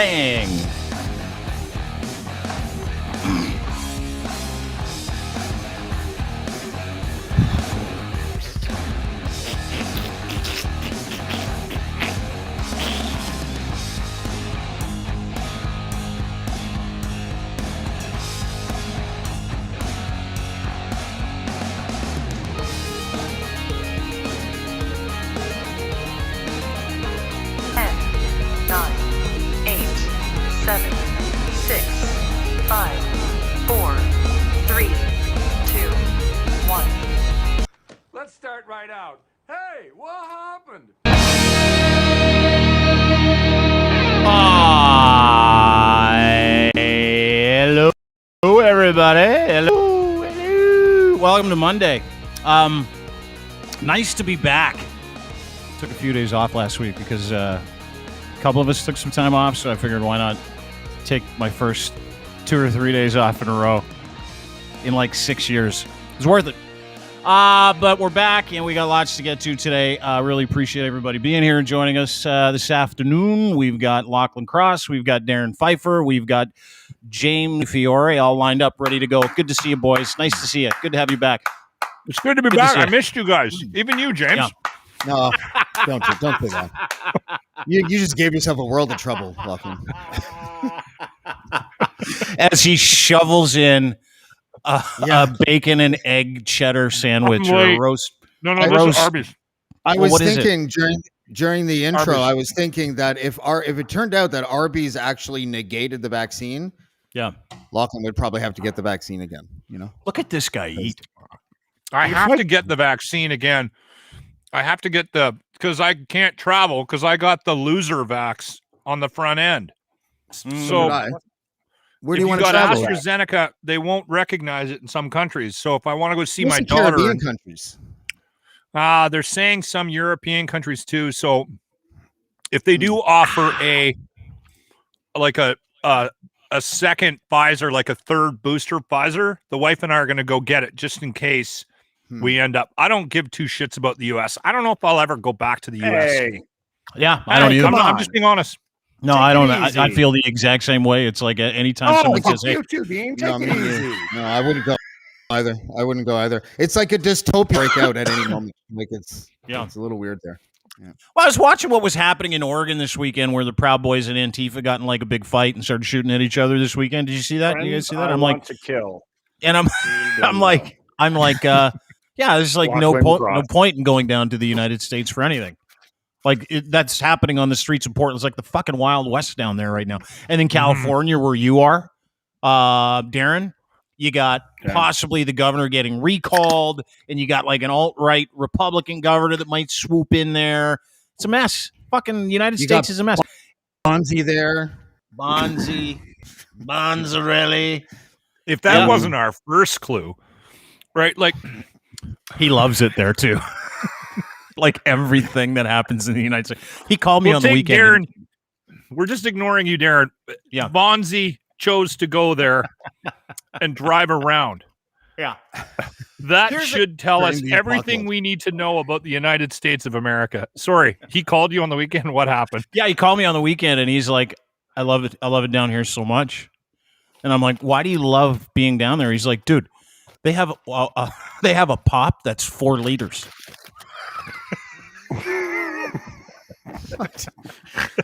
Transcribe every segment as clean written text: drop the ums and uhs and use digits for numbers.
Bang. Let's start right out. Hey, what happened? Hello, everybody. Hello. Welcome to Monday. Nice to be back. Took a few days off last week because a couple of us took some time off, so I figured why not take my first 2 or 3 days off in a row in like 6 years. It's worth it. But we're back, and we got lots to get to today. Really appreciate everybody being here and joining us this afternoon. We've got Lachlan Cross. We've got Darren Pfeiffer. We've got James Fiore all lined up, ready to go. Good to see you, boys. Nice to see you. Good to have you back. It's good to be back. I missed you guys. Even you, James. Yeah. No, don't do that. You just gave yourself a world of trouble, Lachlan. As he shovels in a bacon and egg cheddar sandwich or a roast. No, this is Arby's. I was thinking during the intro, Arby's. I was thinking that if it turned out that Arby's actually negated the vaccine, Lachlan would probably have to get the vaccine again. You know, look at this guy eat. I have to get the vaccine again. I have to get because I can't travel because I got the loser vax on the front end. So where do you want to got travel? AstraZeneca, they won't recognize it in some countries. So if I want to go see my Caribbean daughter, countries. they're saying some European countries too. So if they do offer a second Pfizer, like a third booster Pfizer, the wife and I are going to go get it just in case we end up. I don't give two shits about the U.S. I don't know if I'll ever go back to the U.S. Hey. Yeah, I don't either. I'm just being honest. No, I don't. I feel the exact same way. It's like anytime someone says, "Hey, no, I wouldn't go either. It's like a dystopia break out at any moment. Like it's a little weird there. Yeah. Well, I was watching what was happening in Oregon this weekend, where the Proud Boys and Antifa got in like a big fight and started shooting at each other this weekend. Did you see that? You guys see that? I'm like, to kill, and I'm like, there's like no point in going down to the United States for anything. Like that's happening on the streets of Portland. It's like the fucking Wild West down there right now. And in California, where you are, Darren, you got possibly the governor getting recalled, and you got like an alt-right Republican governor that might swoop in there. It's a mess. Fucking United States is a mess. Bonzi there. Bonzarelli. If that wasn't our first clue, right? Like he loves it there too. Like everything that happens in the United States. He called me on the weekend. Darren, we're just ignoring you, Darren. Yeah. Bonzi chose to go there and drive around. Yeah. That should tell us everything we need to know about the United States of America. Sorry, he called you on the weekend. What happened? Yeah, he called me on the weekend and he's like, I love it. I love it down here so much. And I'm like, why do you love being down there? He's like, dude, they have a pop that's 4 liters.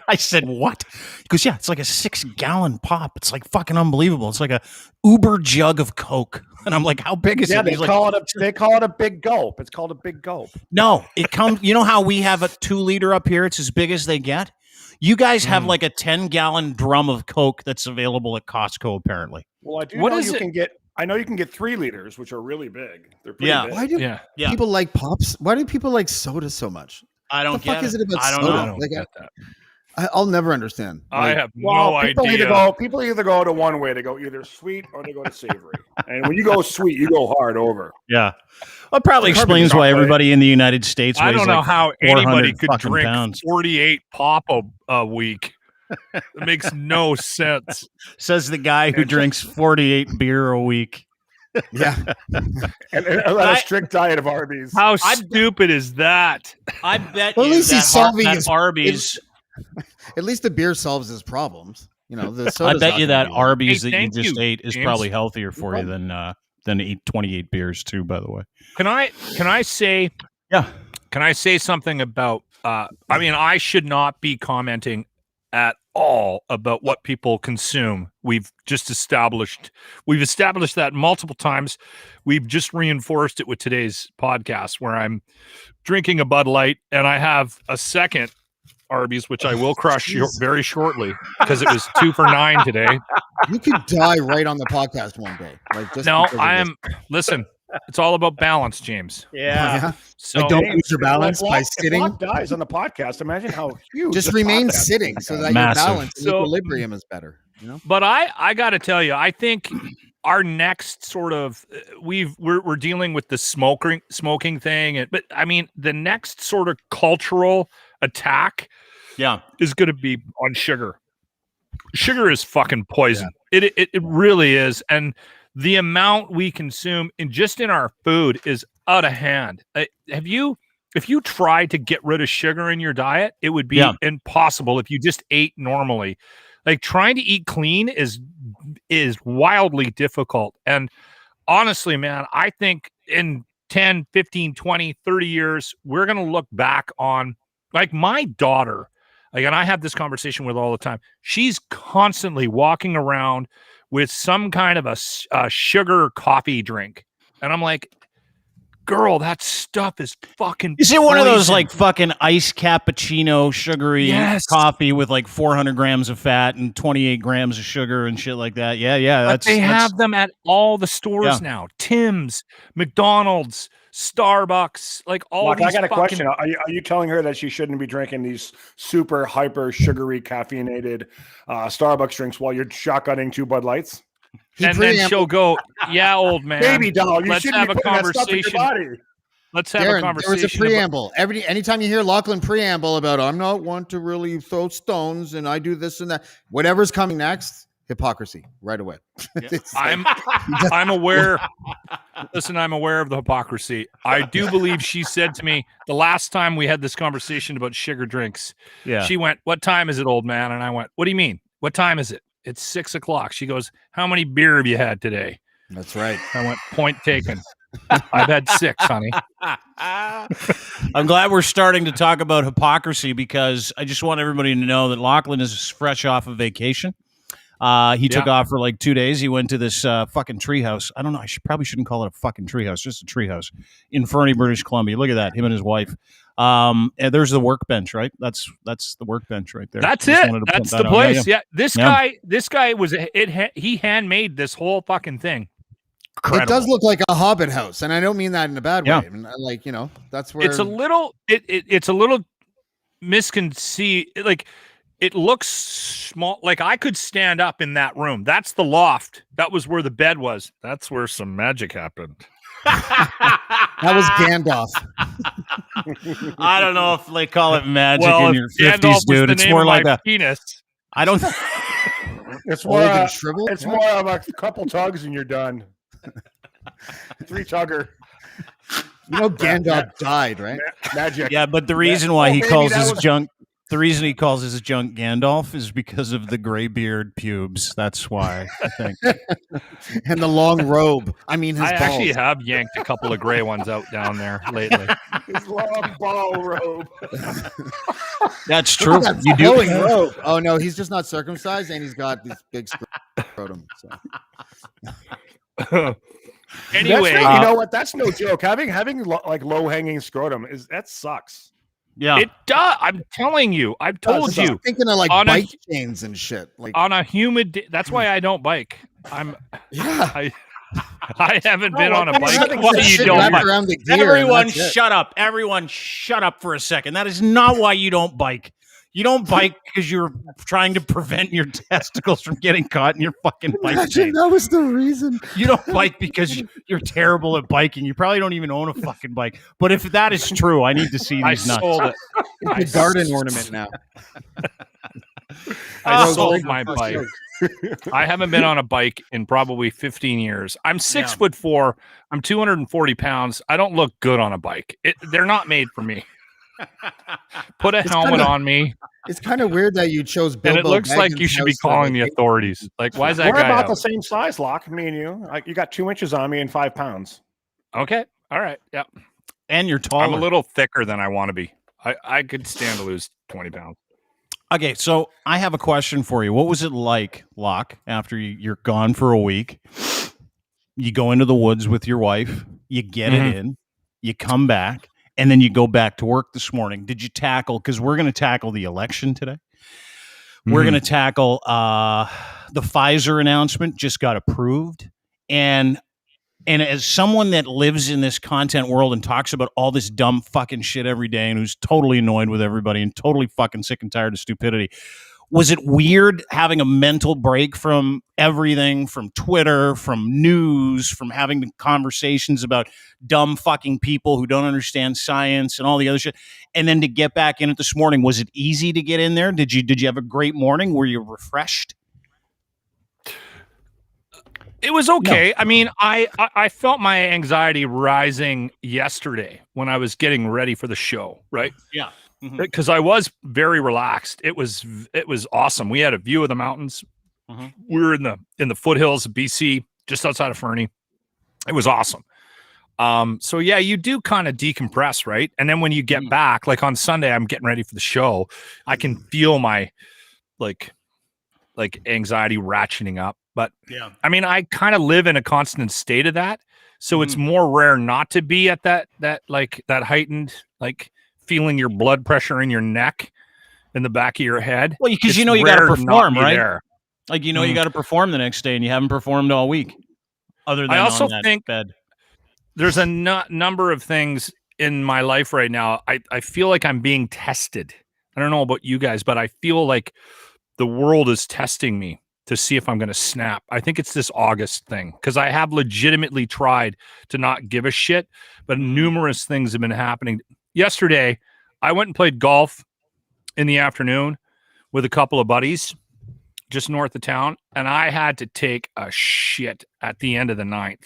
I said, what? He goes, yeah, it's like a 6-gallon pop. It's like fucking unbelievable. It's like a Uber jug of Coke. And I'm like, how big is it? They call it a big gulp. It's called a big gulp. No, it comes, you know how we have a 2-liter up here? It's as big as they get. You guys have like a 10-gallon drum of Coke that's available at Costco, apparently. Well, I do know you can get. I know you can get 3 liters, which are really big. They're pretty big. Why do people like pops? Why do people like soda so much? I don't get it. What the fuck is it about I don't soda? know. I don't get that. I'll never understand. I have no idea. People either go to one way. They go either sweet or they go to savory. And when you go sweet, you go hard over. Yeah. Well, it probably explains why everybody in the United States weighs I don't know like how anybody could drink pounds. 48 pop a week. It makes no sense. Says the guy who drinks 48 beer a week. Yeah. and a strict diet of Arby's. How stupid is that? I bet Well, at you least he's that solving his Arby's. At least the beer solves his problems. You know, the I soda's bet not you gonna that be Arby's Hey, that you thank just you, ate is James. probably healthier for you than to eat 28 beers too. By the way, Can I say something about? I mean, I should not be commenting at all about what people consume. We've established that multiple times. We've just reinforced it with today's podcast, where I'm drinking a Bud Light and I have a second Arby's, which I will crush very shortly because it was 2 for $9 today. You could die right on the podcast one day. Like just No, because of this. listen, it's all about balance, James. yeah. So Like, don't James, lose your balance if by Locke- sitting. If Locke dies on the podcast, imagine how huge. Just this remain podcast sitting is so gonna that be. your Massive. balance and So- equilibrium is better. You know. But I got to tell you, I think our next sort of we're dealing with the smoking thing, but I mean the next sort of cultural attack is going to be on sugar. Sugar is fucking poison. Yeah. It really is, and the amount we consume in our food is out of hand. If you tried to get rid of sugar in your diet, it would be impossible if you just ate normally. Like trying to eat clean is wildly difficult. And honestly, man, I think in 10, 15, 20, 30 years, we're going to look back on like my daughter. Like, and I have this conversation with all the time. She's constantly walking around with some kind of a sugar coffee drink. And I'm like, girl, that stuff is fucking Is it one of those poison. like fucking iced cappuccino sugary coffee with like 400 grams of fat and 28 grams of sugar and shit like that? Yeah. But they have them at all the stores now. Tim's, McDonald's, Starbucks, like all Look, these I got a fucking... question. Are you telling her that she shouldn't be drinking these super hyper sugary caffeinated Starbucks drinks while you're shotgunning 2 Bud Lights? And then she'll go, yeah, old man. Baby doll, you let's shouldn't have be a putting that stuff in your conversation. body. Let's have Darren, a conversation. there was a preamble. Anytime you hear Lachlan preamble about I'm not one to really throw stones and I do this and that, whatever's coming next, hypocrisy right away. I'm aware. Listen, I'm aware of the hypocrisy. I do believe she said to me the last time we had this conversation about sugar drinks. Yeah. She went, "What time is it, old man?" And I went, "What do you mean? What time is it?" It's 6 o'clock. She goes, "How many beer have you had today?" That's right. I went, "Point taken. I've had 6, honey." I'm glad we're starting to talk about hypocrisy because I just want everybody to know that Lachlan is fresh off of vacation. He took off for like 2 days. He went to this fucking treehouse. I don't know. Probably shouldn't call it a fucking treehouse, just a treehouse in Fernie, British Columbia. Look at that. Him and his wife. And there's the workbench, right? That's the workbench right there. That's it. That's the place. Yeah. This guy was he handmade this whole fucking thing. Incredible. It does look like a Hobbit house, and I don't mean that in a bad way. I mean, like, that's where it's a little misconceived. Like, it looks small. Like, I could stand up in that room. That's the loft. That was where the bed was. That's where some magic happened. That was Gandalf. I don't know if they call it magic well, in your Gandalf 50s, dude. It's more like a penis. I don't. It's more. Shriveled? It's more of a couple tugs and you're done. 3 tugger. Gandalf died, right? Magic. Yeah, but the reason why he maybe calls that his was- junk. The reason he calls his junk Gandalf is because of the gray beard pubes. That's why, I think. And the long robe. I mean, his I balls. actually have yanked a couple of gray ones out down there lately. His long ball robe. That's true. That You flowing do. robe. Oh no, he's just not circumcised, and he's got these big scrotum. So. Anyway, you know what? That's no joke. Having like low hanging scrotum that sucks. Yeah. it does. I'm telling you. I've told you. I'm thinking of like On a- bike chains and shit. Like, On a humid day, that's why I don't bike. yeah. I haven't been on a I'm bike. having Why some you shit don't wrapped bike? around the gear, and Everyone that's it. shut up. Everyone shut up for a second. That is not why you don't bike. You don't bike because you're trying to prevent your testicles from getting caught in your fucking bike Imagine chain. that was the reason. You don't bike because you're terrible at biking. You probably don't even own a fucking bike. But if that is true, I need to see I these nuts. sold it. It's a garden ornament now. I Oh, sold my bike. I haven't been on a bike in probably 15 years. I'm 6'4". I'm 240 pounds. I don't look good on a bike. They're not made for me. Put a helmet on me. It's kind of weird that you chose Bilbo. And it looks like you should be calling the authorities. Like, why is that We're guy about out? the same size, Locke, me and you. Like, you got 2 inches on me and 5 pounds. Okay. All right. Yeah. And you're taller. I'm a little thicker than I want to be. I could stand to lose 20 pounds. Okay, so I have a question for you. What was it like, Locke, after you're gone for a week? You go into the woods with your wife, you get it in, you come back, and then you go back to work this morning. Did you tackle, because we're going to tackle the election today. We're going to tackle the Pfizer announcement just got approved. And as someone that lives in this content world and talks about all this dumb fucking shit every day and who's totally annoyed with everybody and totally fucking sick and tired of stupidity, was it weird having a mental break from everything, from Twitter, from news, from having conversations about dumb fucking people who don't understand science and all the other shit, and then to get back in it this morning? Was it easy to get in there? Did you have a great morning? Were you refreshed? It was okay. No. I mean, I felt my anxiety rising yesterday when I was getting ready for the show, right? Yeah. Because I was very relaxed. It was awesome. We had a view of the mountains. We were in the foothills of BC, just outside of Fernie. It was awesome. So yeah, you do kind of decompress, right? And then when you get back, like on Sunday, I'm getting ready for the show. I can feel my like anxiety ratcheting up. But yeah, I mean, I kind of live in a constant state of that. So it's more rare not to be at that heightened, like feeling your blood pressure in your neck, in the back of your head. Well, because you got to perform, right? There. Like, you got to perform the next day and you haven't performed all week. Other than I also think bed. There's a number of things in my life right now. I feel like I'm being tested. I don't know about you guys, but I feel like the world is testing me to see if I'm going to snap. I think it's this August thing, because I have legitimately tried to not give a shit, but numerous things have been happening. Yesterday, I went and played golf in the afternoon with a couple of buddies just north of town, and I had to take a shit at the end of the ninth.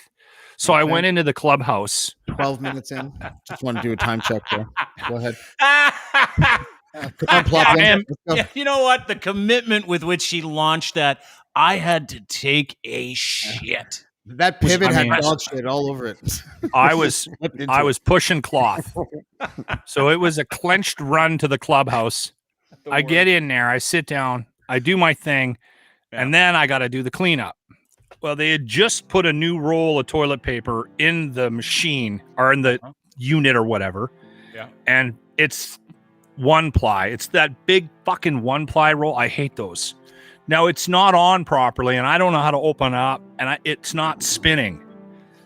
So I went into the clubhouse. 12 minutes in. Just want to do a time check there. Go ahead. Come on, plop in. Yeah, you know what? The commitment with which she launched that, I had to take a shit. That pivot had dog shit all over it. I was pushing cloth. So it was a clenched run to the clubhouse. I get in there, I sit down, I do my thing, and then I got to do the cleanup. Well, they had just put a new roll of toilet paper in the machine or in the unit or whatever. Yeah. And it's 1-ply. It's that big fucking 1-ply roll. I hate those. Now it's not on properly, and I don't know how to open it up, and it's not spinning.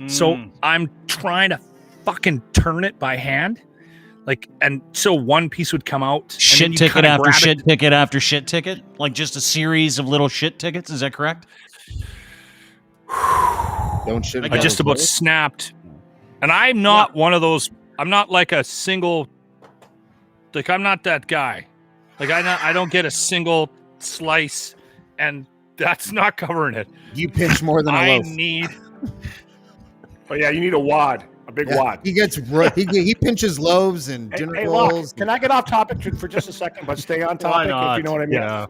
So I'm trying to fucking turn it by hand, and so one piece would come out. Shit ticket after shit ticket after shit ticket, like just a series of little shit tickets. Is that correct? Don't shit. I just about snapped, and I'm not one of those. I'm not like a single. Like, I'm not that guy. Like, I don't get a single slice, and that's not covering it. You pinch more than a loaf. Oh yeah, you need a wad, a big wad. He pinches loaves and dinner rolls. Look, can I get off topic for just a second, but stay on topic if you know what I mean? Yeah.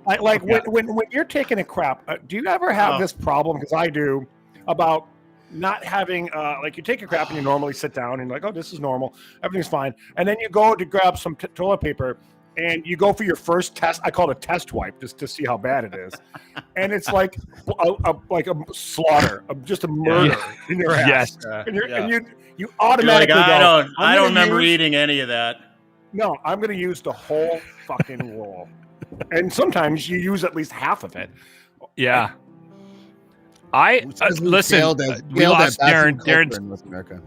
When you're taking a crap, do you ever have this problem? Because I do, about not having you take a crap and you normally sit down and you're like, oh, this is normal, everything's fine, and then you go to grab some toilet paper and you go for your first test. I call it a test wipe just to see how bad it is, and it's like a slaughter, just a murder in your ass. And you automatically go, I don't remember eating any of that. No, I'm going to use the whole fucking roll, and sometimes you use at least half of it. Yeah. Listen. We lost Darren's North America.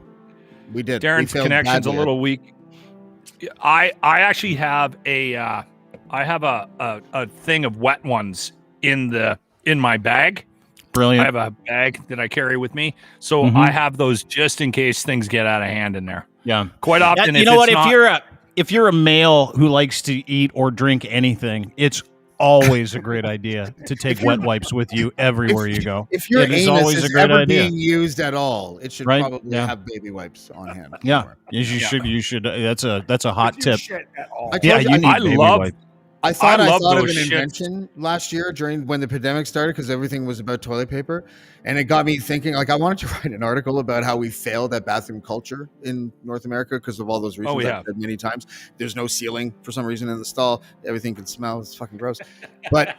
We did. Darren's connection's a little weak. I actually have a thing of wet ones in my bag. Brilliant. I have a bag that I carry with me, so I have those just in case things get out of hand in there. Yeah, quite often. If you're a male who likes to eat or drink anything, it's always a great idea to take wet wipes with you everywhere you go. If your anus is ever being used at all, it should probably have baby wipes on hand. Yeah, you should. That's a hot tip. Shit at all. I I thought of an invention last year when the pandemic started, because everything was about toilet paper, and it got me thinking. Like, I wanted to write an article about how we failed at bathroom culture in North America because of all those reasons I've said many times. There's no ceiling for some reason in the stall. Everything can smell. It's fucking gross. But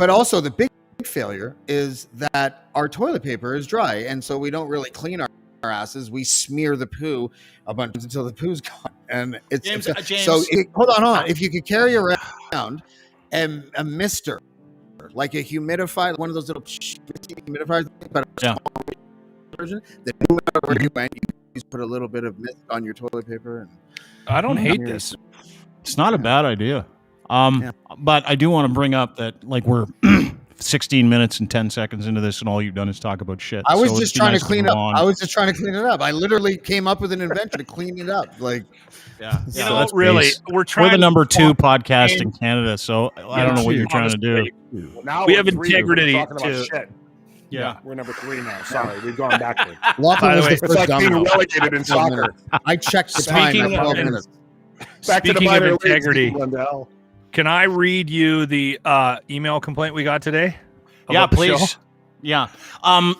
also the big failure is that our toilet paper is dry, and so we don't really clean our asses. We smear the poo a bunch until the poo's gone, and it's James. So hold on. If you could carry around a mister, like a humidifier, one of those little humidifiers, but version, that no matter where you went, you just put a little bit of mist on your toilet paper. And I don't hate this. It's not a bad idea. But I do want to bring up that, like, we're 16 minutes and 10 seconds into this, and all you've done is talk about shit. I was just trying to clean up. I was just trying to clean it up. I literally came up with an invention to clean it up. Like, you know, really, we're the number 2 podcast in Canada, so I don't know what you're trying to do. Now we have integrity to shit. Yeah, we're number 3 now. Sorry, we've gone backward. By the way, it's like being relegated in soccer. I checked the time at 12 minutes. Speaking of integrity, can I read you the email complaint we got today? Yeah, please. Yeah.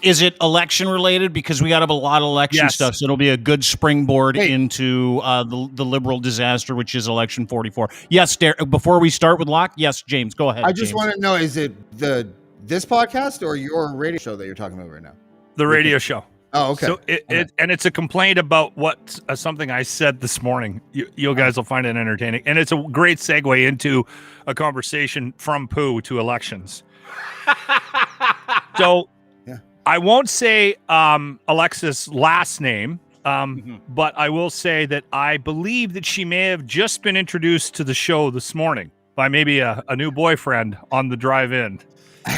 Is it election related? Because we got a lot of election stuff, so it'll be a good springboard into the liberal disaster, which is election 44. Yes, before we start with Locke, yes, James, go ahead. I just want to know, is it this podcast or your radio show that you're talking about right now? The radio show. Oh, okay. So it's a complaint about what something I said this morning. You guys will find it entertaining, and it's a great segue into a conversation from poo to elections. So I won't say Alexis' last name, but I will say that I believe that she may have just been introduced to the show this morning by maybe a new boyfriend on the drive-in.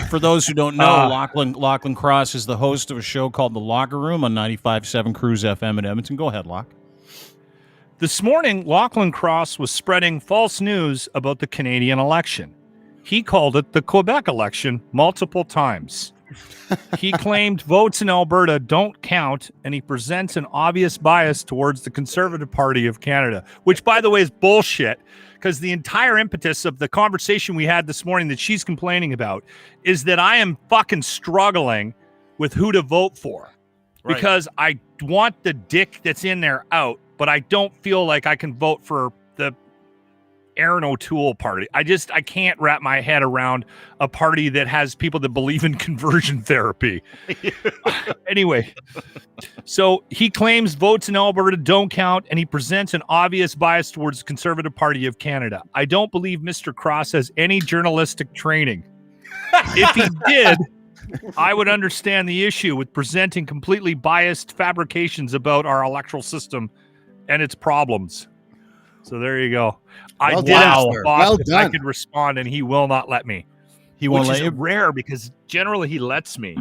For those who don't know, Lachlan Cross is the host of a show called The Locker Room on 95.7 Cruise FM in Edmonton. Go ahead, Locke. This morning, Lachlan Cross was spreading false news about the Canadian election. He called it the Quebec election multiple times. He claimed votes in Alberta don't count, and he presents an obvious bias towards the Conservative Party of Canada, which, by the way, is bullshit, because the entire impetus of the conversation we had this morning that she's complaining about is that I am fucking struggling with who to vote for. Right. Because I want the dick that's in there out, but I don't feel like I can vote for the Aaron O'Toole party. I can't wrap my head around a party that has people that believe in conversion therapy. Anyway, so he claims votes in Alberta don't count, and he presents an obvious bias towards the Conservative Party of Canada. I don't believe Mr. Cross has any journalistic training. If he did, I would understand the issue with presenting completely biased fabrications about our electoral system and its problems. So there you go. I did ask the boss if I could respond, and he will not let me. He won't let you. Rare, because generally he lets me.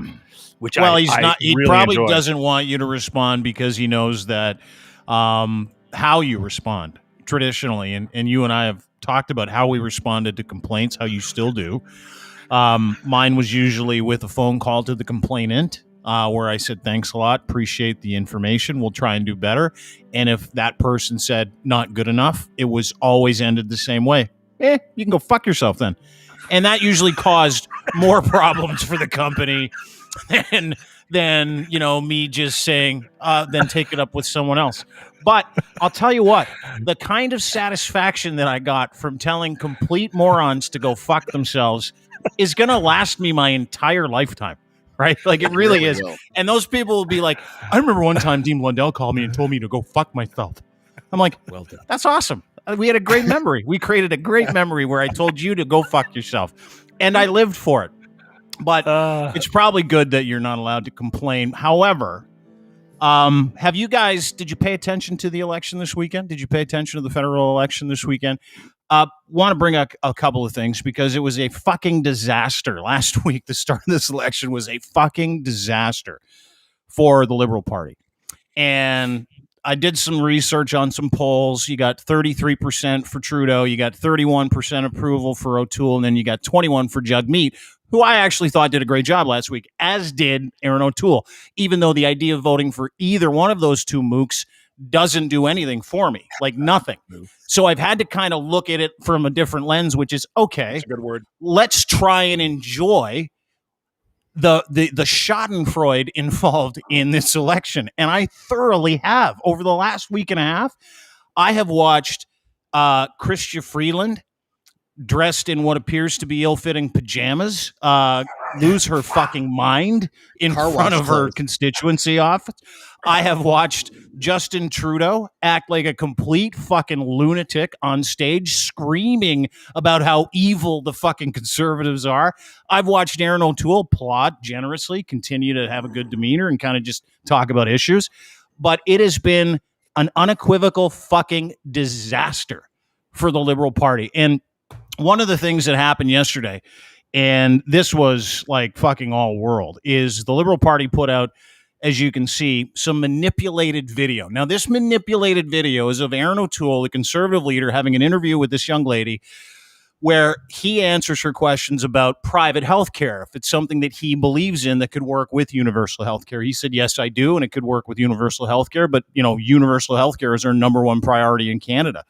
Which he's not. He really probably enjoy. Doesn't want you to respond because he knows that how you respond traditionally, and you and I have talked about how we responded to complaints, how you still do. Mine was usually with a phone call to the complainant. Where I said, thanks a lot, appreciate the information, we'll try and do better. And if that person said not good enough, it was always ended the same way. You can go fuck yourself then. And that usually caused more problems for the company than me just saying, then take it up with someone else. But I'll tell you what, the kind of satisfaction that I got from telling complete morons to go fuck themselves is going to last me my entire lifetime. Right? Like, it really is. Will. And those people will be like, I remember one time Dean Blundell called me and told me to go fuck myself. I'm like, well done. That's awesome. We had a great memory. We created a great memory where I told you to go fuck yourself. And I lived for it. But it's probably good that you're not allowed to complain. However, did you pay attention to the election this weekend? Did you pay attention to the federal election this weekend? Want to bring up a couple of things because it was a fucking disaster last week. The start of this election was a fucking disaster for the Liberal Party. And I did some research on some polls. You got 33% for Trudeau. You got 31% approval for O'Toole. And then you got 21% for Jagmeet, who I actually thought did a great job last week, as did Aaron O'Toole, even though the idea of voting for either one of those two mooks doesn't do anything for me, like nothing. So I've had to kind of look at it from a different lens, which is, okay, that's a good word. Let's try and enjoy the schadenfreude involved in this election. And I thoroughly have. Over the last week and a half, I have watched Chrystia Freeland, dressed in what appears to be ill-fitting pajamas, lose her fucking mind in front of her constituency office. I have watched Justin Trudeau act like a complete fucking lunatic on stage, screaming about how evil the fucking conservatives are. I've watched Aaron O'Toole plot generously, continue to have a good demeanor and kind of just talk about issues. But it has been an unequivocal fucking disaster for the Liberal Party. And one of the things that happened yesterday, and this was like fucking all world, is the Liberal Party put out, as you can see, some manipulated video. Now, this manipulated video is of Aaron O'Toole, the Conservative leader, having an interview with this young lady where he answers her questions about private health care, if it's something that he believes in that could work with universal health care. He said, yes, I do, and it could work with universal health care, but, you know, universal health care is our number one priority in Canada.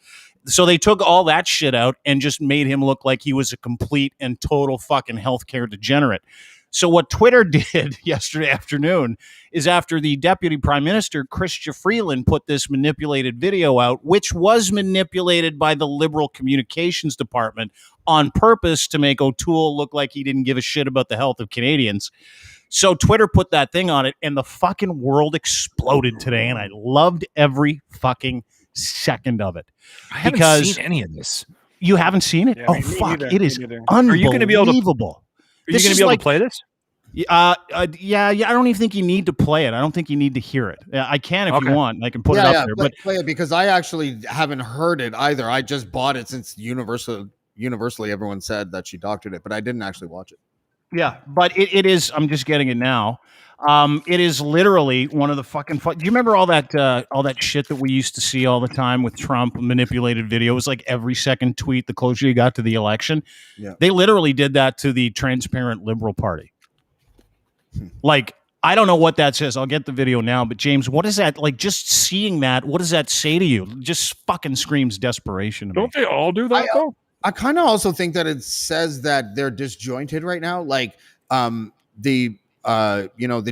So they took all that shit out and just made him look like he was a complete and total fucking healthcare degenerate. So what Twitter did yesterday afternoon is, after the Deputy Prime Minister, Chrystia Freeland, put this manipulated video out, which was manipulated by the Liberal Communications Department on purpose to make O'Toole look like he didn't give a shit about the health of Canadians. So Twitter put that thing on it, and the fucking world exploded today, and I loved every fucking second of it. I haven't seen any of this. You haven't seen it? Yeah, oh, me fuck. neither. It is unbelievable. Are you going to be able to? Are you going to be able to play this? Yeah. I don't even think you need to play it. I don't think you need to hear it. I can if you want. I can put it up there. But play it, because I actually haven't heard it either. I just bought it since universally everyone said that she doctored it, but I didn't actually watch it. Yeah, but it is. I'm just getting it now. It is literally one of the fucking. Do you remember all that shit that we used to see all the time with Trump, manipulated videos, like every second tweet the closer you got to the election? Yeah. They literally did that to the transparent Liberal Party. Like, I don't know what that says. I'll get the video now. But James, what is that? Like, just seeing that, what does that say to you? Just fucking screams desperation to me. Don't they all do that though? I kind of also think that it says that they're disjointed right now. Like, the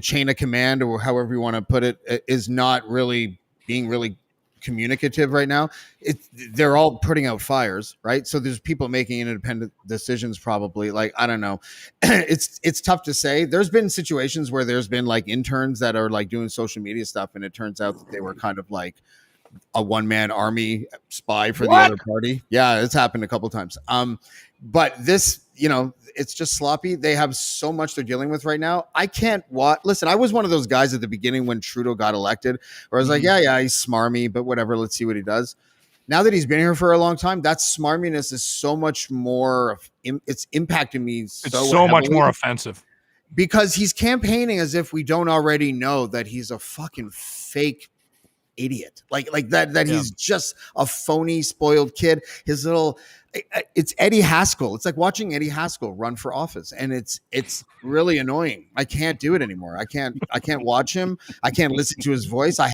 chain of command, or however you want to put it, is not really being really communicative right now. They're all putting out fires, right? So there's people making independent decisions, probably. Like, I don't know. It's tough to say. There's been situations where there's been like interns that are like doing social media stuff, and it turns out that they were kind of like a one-man army spy for the other party. Yeah, it's happened a couple of times. But this, it's just sloppy. They have so much they're dealing with right now. I can't watch. Listen, I was one of those guys at the beginning when Trudeau got elected, where I was like, yeah, he's smarmy, but whatever. Let's see what he does. Now that he's been here for a long time, that smarminess is so much more. It's impacting me. It's so much more offensive, because he's campaigning as if we don't already know that he's a fucking fake idiot, like that he's just a phony, spoiled kid. His little. It's Eddie Haskell. It's like watching Eddie Haskell run for office, and it's really annoying. I can't do it anymore. I can't watch him. I can't listen to his voice. I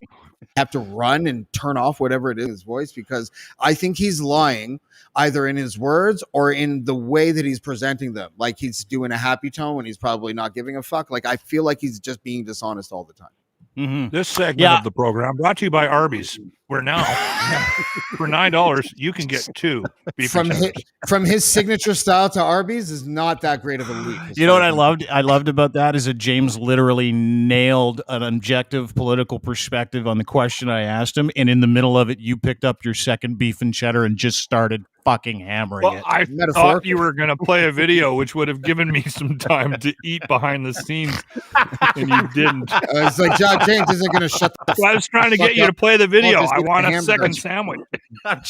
have to run and turn off whatever it is, his voice, because I think he's lying either in his words or in the way that he's presenting them. Like, he's doing a happy tone when he's probably not giving a fuck. Like, I feel like he's just being dishonest all the time. Mm-hmm. This segment of the program brought to you by Arby's, where now for $9 you can get two beef from his signature style to Arby's is not that great of a leap. You know what I loved about that is that James literally nailed an objective political perspective on the question I asked him, and in the middle of it, you picked up your second beef and cheddar and just started fucking hammering it. I thought you were going to play a video, which would have given me some time to eat behind the scenes, and you didn't. It's like James isn't going to shut the I was trying to get you to play the video. I want a second sandwich. I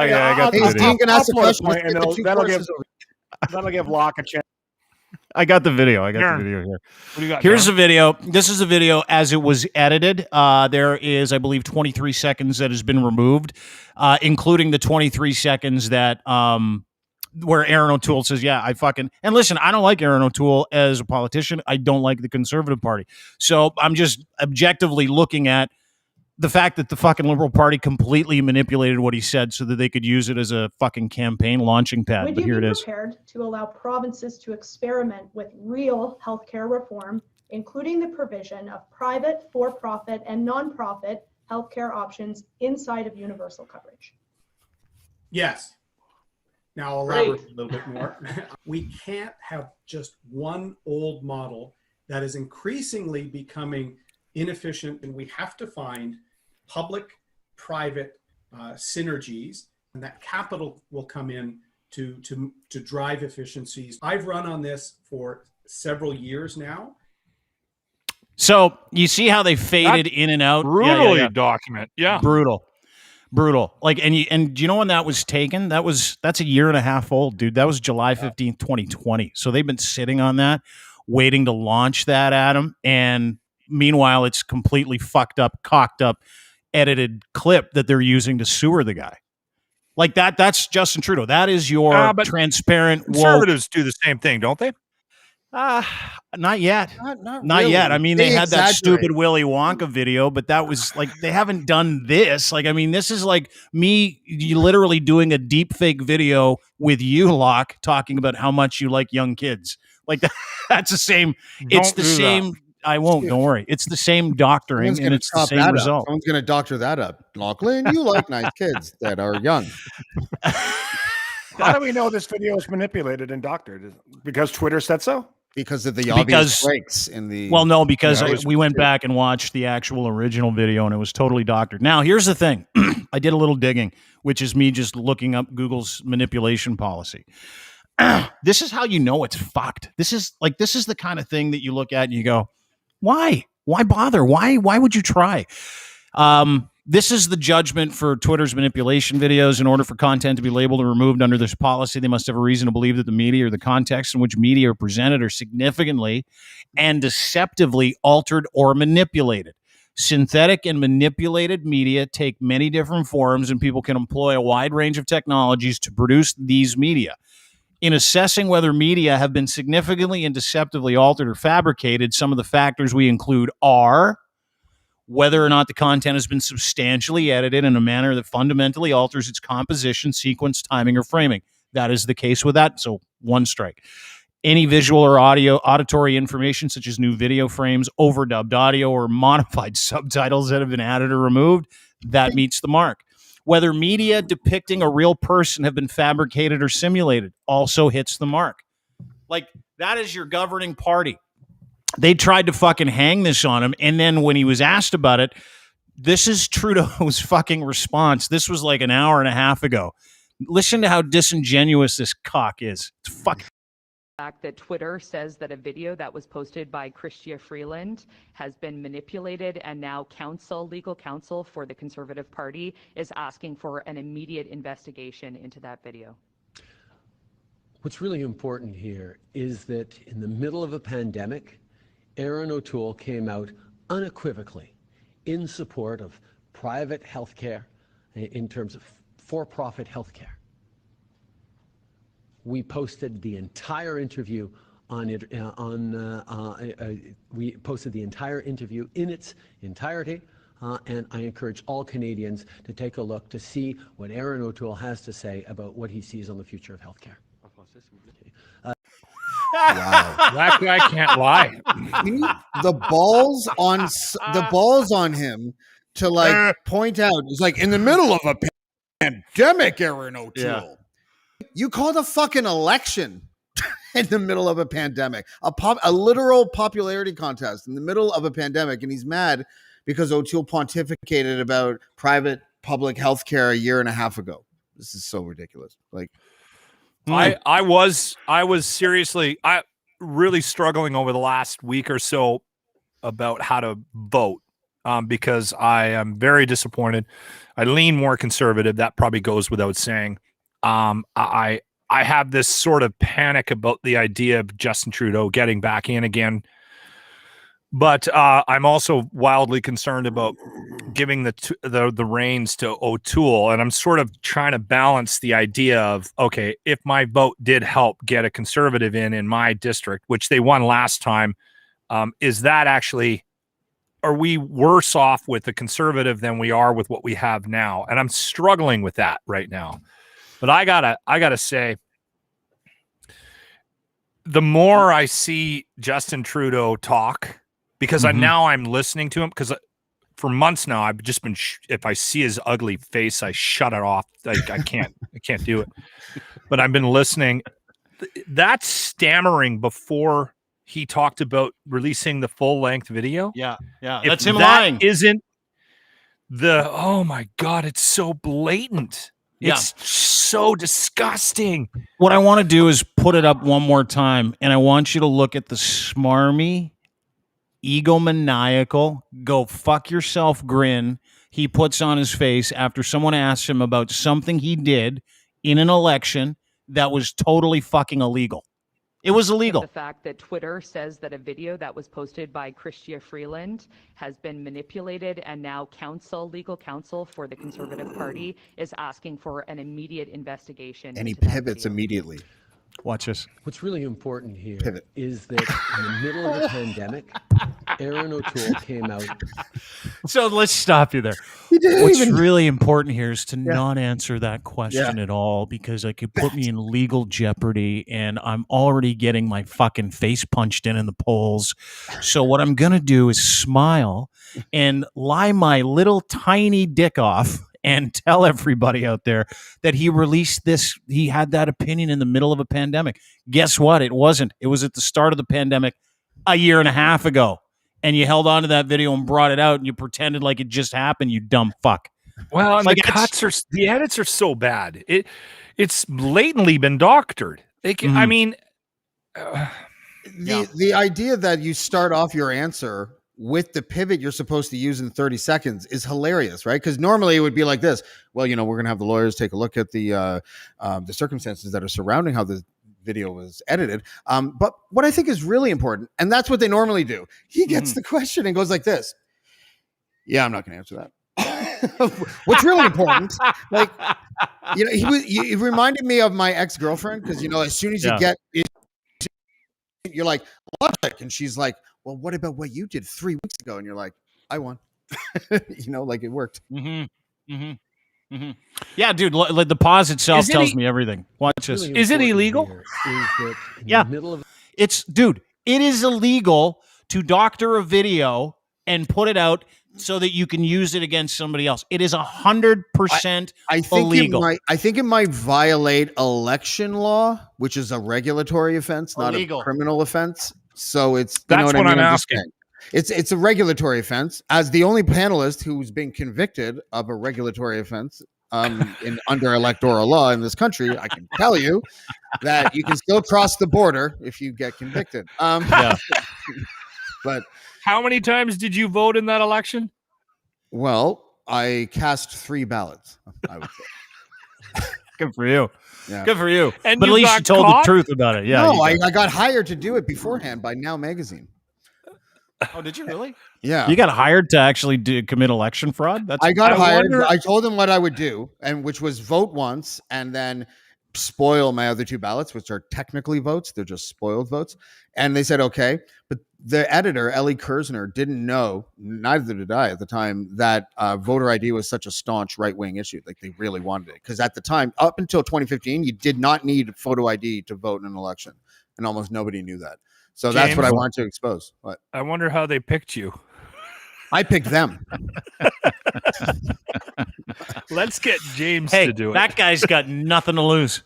got the video. Dean can ask a question. That'll give Locke a chance. I got the video. The video here. What do you got? Here's the video. This is the video as it was edited. There is, I believe, 23 seconds that has been removed, including the 23 seconds that where Aaron O'Toole says, yeah, and listen, I don't like Aaron O'Toole as a politician. I don't like the Conservative Party. So I'm just objectively looking at the fact that the fucking Liberal Party completely manipulated what he said so that they could use it as a fucking campaign launching pad. Would but here you it be is. prepared to allow provinces to experiment with real healthcare reform, including the provision of private, for-profit, and non-profit healthcare options inside of universal coverage? Yes. Now I'll elaborate a little bit more. We can't have just one old model that is increasingly becoming inefficient, and we have to find public-private synergies, and that capital will come in to drive efficiencies. I've run on this for several years now. So you see how they faded in and out? Brutally document. Yeah. Brutal. Like, and do you know when that was taken? That's a year and a half old, dude. That was July 15th, 2020. So they've been sitting on that, waiting to launch that, Adam. And meanwhile, it's completely fucked up, cocked up, edited clip that they're using to sewer the guy. Like that's Justin Trudeau. That is your transparent. Conservatives do the same thing, don't they? Not yet. Not Not really. yet. I mean, they had that exaggerate. stupid Willy Wonka video, but that was like, they haven't done this. Like, I mean, this is like me literally doing a deep fake video with you, Locke, talking about how much you like young kids. Like that's the same. It's the same. I won't. Don't worry. It's the same doctoring, and it's the same result. Someone's going to doctor that up. Lachlan, you like nice kids that are young. How do we know this video is manipulated and doctored? Because Twitter said so? Because of the obvious breaks in the... Well, no, because we went back and watched the actual original video, and it was totally doctored. Now, here's the thing. I did a little digging, which is me just looking up Google's manipulation policy. This is how you know it's fucked. This is the kind of thing that you look at and you go, why? Why bother? Why would you try? This is the judgment for Twitter's manipulation videos. In order for content to be labeled or removed under this policy, they must have a reason to believe that the media or the context in which media are presented are significantly and deceptively altered or manipulated. Synthetic and manipulated media take many different forms, and people can employ a wide range of technologies to produce these media. In assessing whether media have been significantly and deceptively altered or fabricated, some of the factors we include are whether or not the content has been substantially edited in a manner that fundamentally alters its composition, sequence, timing, or framing. That is the case with that, so one strike. Any visual or auditory information, such as new video frames, overdubbed audio, or modified subtitles that have been added or removed, that meets the mark. Whether media depicting a real person have been fabricated or simulated also hits the mark. Like, that is your governing party. They tried to fucking hang this on him, and then when he was asked about it, this is Trudeau's fucking response. This was like an hour and a half ago. Listen to how disingenuous this cock is. It's fucking... Fact that Twitter says that a video that was posted by Chrystia Freeland has been manipulated, and now legal counsel for the Conservative Party is asking for an immediate investigation into that video. What's really important here is that in the middle of a pandemic, Aaron O'Toole came out unequivocally in support of private health care in terms of for-profit health care. We posted the entire interview we posted the entire interview in its entirety, and I encourage all Canadians to take a look to see what Aaron O'Toole has to say about what he sees on the future of healthcare. Wow, that guy can't lie. The balls on him to like point out. It's like in the middle of a pandemic, Aaron O'Toole. Yeah. You called a fucking election in the middle of a pandemic, a literal popularity contest in the middle of a pandemic, and he's mad because O'Toole pontificated about private public health care a year and a half ago. This is so ridiculous. Like, I was seriously really struggling over the last week or so about how to vote because I am very disappointed. I lean more conservative. That probably goes without saying. I have this sort of panic about the idea of Justin Trudeau getting back in again But I'm also wildly concerned about giving the reins to O'Toole, and I'm sort of trying to balance the idea of, okay, if my vote did help get a Conservative in my district, which they won last time, is that actually, are we worse off with the Conservative than we are with what we have now? And I'm struggling with that right now. But I gotta say, the more I see Justin Trudeau talk, because I'm listening to him, because for months now I've just been if I see his ugly face, I shut it off. Like I can't do it. But I've been listening. That stammering before he talked about releasing the full length video. Yeah. That's him lying. Isn't the oh my God, it's so blatant. Yeah. It's so disgusting. What I want to do is put it up one more time, and I want you to look at the smarmy, egomaniacal, go fuck yourself grin he puts on his face after someone asks him about something he did in an election that was totally fucking illegal. It was illegal. The fact that Twitter says that a video that was posted by Chrystia Freeland has been manipulated, and now legal counsel for the Conservative Party is asking for an immediate investigation. And he pivots immediately. Watch this. What's really important here is that in the middle of the pandemic, Aaron O'Toole came out. So let's stop you there. What's really important here is to not answer that question at all, because it could put me in legal jeopardy, and I'm already getting my fucking face punched in the polls. So what I'm going to do is smile and lie my little tiny dick off and tell everybody out there that he released this. He had that opinion in the middle of a pandemic. Guess what? It wasn't. It was at the start of the pandemic a year and a half ago. And you held on to that video and brought it out, and you pretended like it just happened, you dumb fuck. Well, and like the edits are so bad. It's blatantly been doctored. I mean, the idea that you start off your answer with the pivot you're supposed to use in 30 seconds is hilarious, right? Because normally it would be like this. Well, we're going to have the lawyers take a look at the circumstances that are surrounding how the video was edited. But what I think is really important, and that's what they normally do, he gets the question and goes like this. Yeah, I'm not going to answer that. What's really important, like, he reminded me of my ex-girlfriend, because, as soon as you get it, you're like, logic. And she's like, well, what about what you did 3 weeks ago? And you're like, I won. Like it worked. Yeah, dude, the pause itself tells me everything. Watch this. Is it illegal? Yeah. It is illegal to doctor a video and put it out so that you can use it against somebody else. It is 100% illegal. I think it might violate election law, which is a regulatory offense, not a criminal offense. So it's that's what I'm asking. It's a regulatory offense. As the only panelist who's been convicted of a regulatory offense under electoral law in this country, I can tell you that you can still cross the border if you get convicted. But how many times did you vote in that election? Well, I cast 3 ballots, I would say. Good for you. Yeah. Good for you. And but at least you told the truth about it. Yeah. No, I got hired to do it beforehand by Now Magazine. Oh, did you really? Yeah. You got hired to actually commit election fraud? I got hired. I told them what I would do, and which was vote once and then spoil my other 2 ballots, which are technically votes. They're just spoiled votes. And they said, okay. But the editor, Ellie Kersner, didn't know, neither did I at the time, that voter ID was such a staunch right-wing issue. Like they really wanted it. Because at the time, up until 2015, you did not need photo ID to vote in an election. And almost nobody knew that. So that's what I want to expose. What? I wonder how they picked you. I picked them. Let's get James to do it. That guy's got nothing to lose.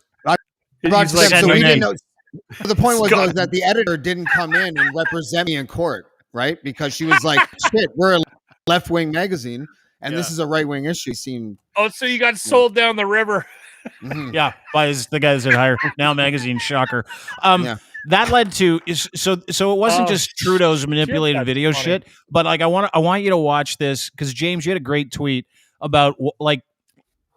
The point was that the editor didn't come in and represent me in court, right? Because she was like, shit, we're a left-wing magazine, and this is a right-wing issue. So you got sold down the river. Yeah, by the guys that hire Now Magazine. Shocker. That led to so it wasn't just Trudeau's manipulated video shit, but like I want you to watch this, because James, you had a great tweet about like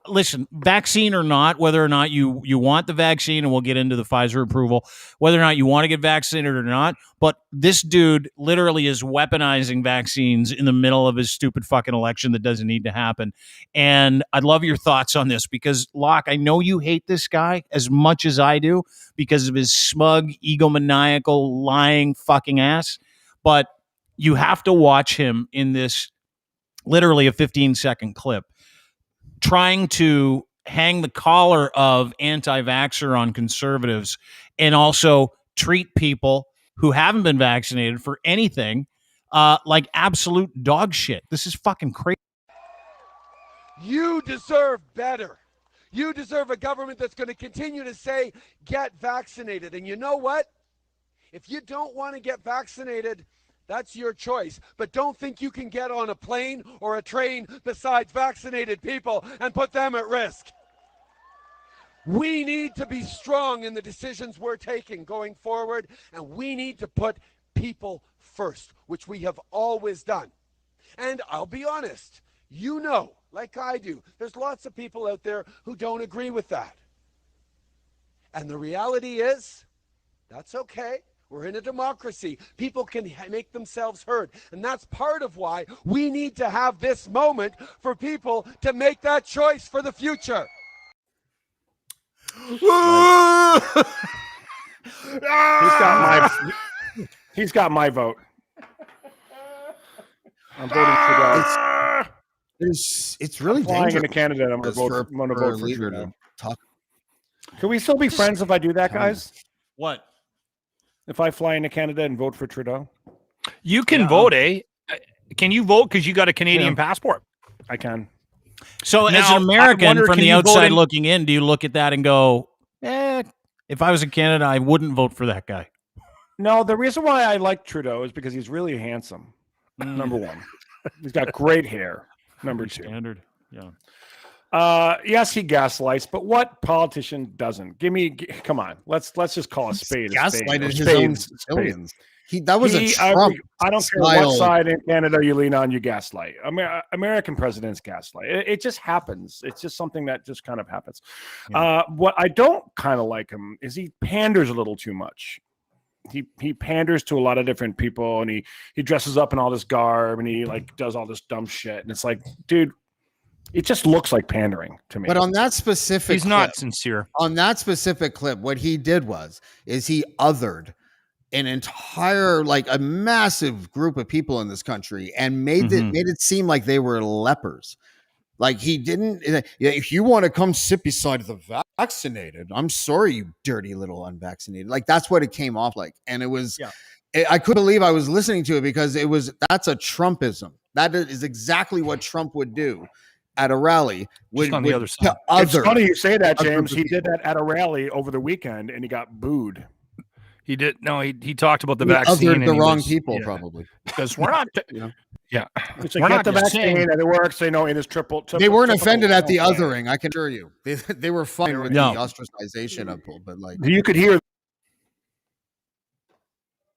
listen, vaccine or not, whether or not you want the vaccine, and we'll get into the Pfizer approval, whether or not you want to get vaccinated or not, but this dude literally is weaponizing vaccines in the middle of his stupid fucking election that doesn't need to happen. And I'd love your thoughts on this because, Locke, I know you hate this guy as much as I do because of his smug, egomaniacal, lying fucking ass, but you have to watch him in this literally a 15-second clip trying to hang the collar of anti-vaxxer on conservatives and also treat people who haven't been vaccinated for anything like absolute dog shit. This is fucking crazy. You deserve better. You deserve a government that's going to continue to say, get vaccinated. And you know what? If you don't want to get vaccinated, that's your choice. But don't think you can get on a plane or a train besides vaccinated people and put them at risk. We need to be strong in the decisions we're taking going forward, and we need to put people first, which we have always done. And I'll be honest, you know, like I do, there's lots of people out there who don't agree with that. And the reality is, that's okay. We're in a democracy. People can make themselves heard. And that's part of why we need to have this moment for people to make that choice for the future. He's got my vote. I'm voting for It's really flying dangerous. into Canada. I'm going to vote for leader Trudeau. to talk. Can we still be friends if I do that, guys? What? If I fly into Canada and vote for Trudeau? You can vote, eh? Can you vote because you got a Canadian passport? I can. So Now, as an American wonder, from can the you vote outside in- looking in, do you look at that and go, if I was in Canada, I wouldn't vote for that guy? No, the reason why I like Trudeau is because he's really handsome. Number one. He's got great hair. Number two. Standard. Yeah. Yes, he gaslights, but what politician doesn't? Come on. Let's just call a spade a spade. Gaslighted his own civilians. That was a Trump I don't care style. what side in Canada you lean on, you gaslight. American presidents gaslight. It just happens. It's just something that just kind of happens. Yeah. What I don't kind of like him is he panders a little too much. He panders to a lot of different people, and he dresses up in all this garb, and he like does all this dumb shit, and it's like, dude, it just looks like pandering to me. But on that specific he's not sincere. On that specific clip, what he did is he othered an entire, like a massive group of people in this country and made it seem like they were lepers. Like he didn't. If you want to come sit beside the vaccinated, I'm sorry, you dirty little unvaccinated. Like that's what it came off like, and it was. Yeah. I couldn't believe I was listening to it because that's a Trumpism. That is exactly what Trump would do at a rally. On the other side. It's funny you say that, James. He did that at a rally over the weekend, and he got booed. He did. No, he talked about the vaccine. The wrong people, probably. Because we're not. Yeah. It's like, we're get not the vaccine and it works. They know it is triple. They weren't offended at the othering. I can assure you. They were fine with the ostracization of people, but like you could hear.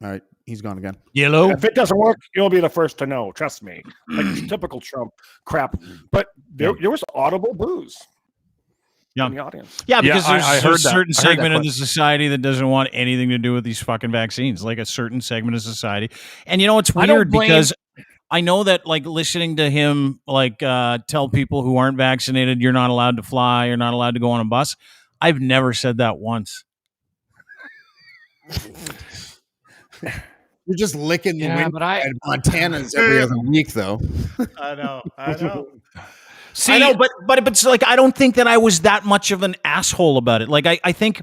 All right, he's gone again. Yellow. If it doesn't work, you'll be the first to know. Trust me. Like typical Trump crap. But there was audible boos in the audience. Yeah, because there's a certain segment of the society that doesn't want anything to do with these fucking vaccines. Like a certain segment of society. And you know it's weird because I know that like listening to him like tell people who aren't vaccinated you're not allowed to fly, you're not allowed to go on a bus. I've never said that once. You're just licking the wind at Montana's every other week, though. I know. See, I know, but it's like I don't think that I was that much of an asshole about it. Like I think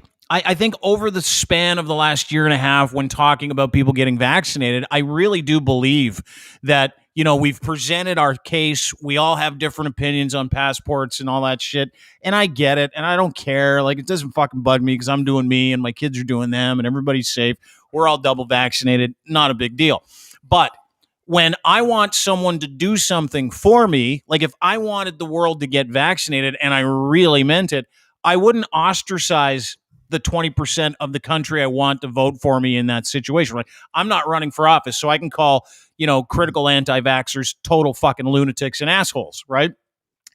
over the span of the last year and a half, when talking about people getting vaccinated, I really do believe that we've presented our case. We all have different opinions on passports and all that shit, and I get it, and I don't care. Like it doesn't fucking bug me because I'm doing me, and my kids are doing them, and everybody's safe. We're all double vaccinated. Not a big deal. But when I want someone to do something for me, like if I wanted the world to get vaccinated and I really meant it, I wouldn't ostracize the 20% of the country I want to vote for me in that situation. Like I'm not running for office, so I can call, critical anti-vaxxers total fucking lunatics and assholes, right?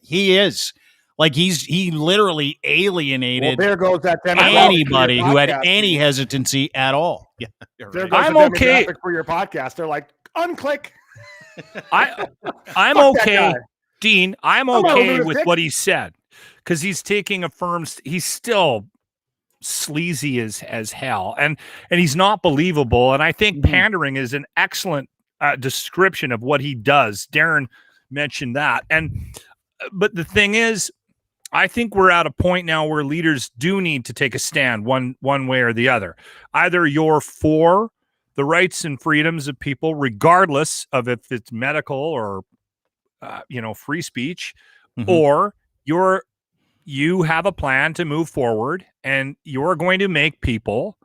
He is. Like he literally alienated there goes that anybody who had any hesitancy at all. Yeah, there goes I'm the okay for your podcast. They're like, unclick. I'm okay, Dean. I'm okay with what he said because he's taking a firm. He's still sleazy as hell, and he's not believable. And I think pandering is an excellent description of what he does. Darren mentioned that, but the thing is, I think we're at a point now where leaders do need to take a stand one way or the other. Either you're for the rights and freedoms of people, regardless of if it's medical or free speech, or you have a plan to move forward and you're going to make people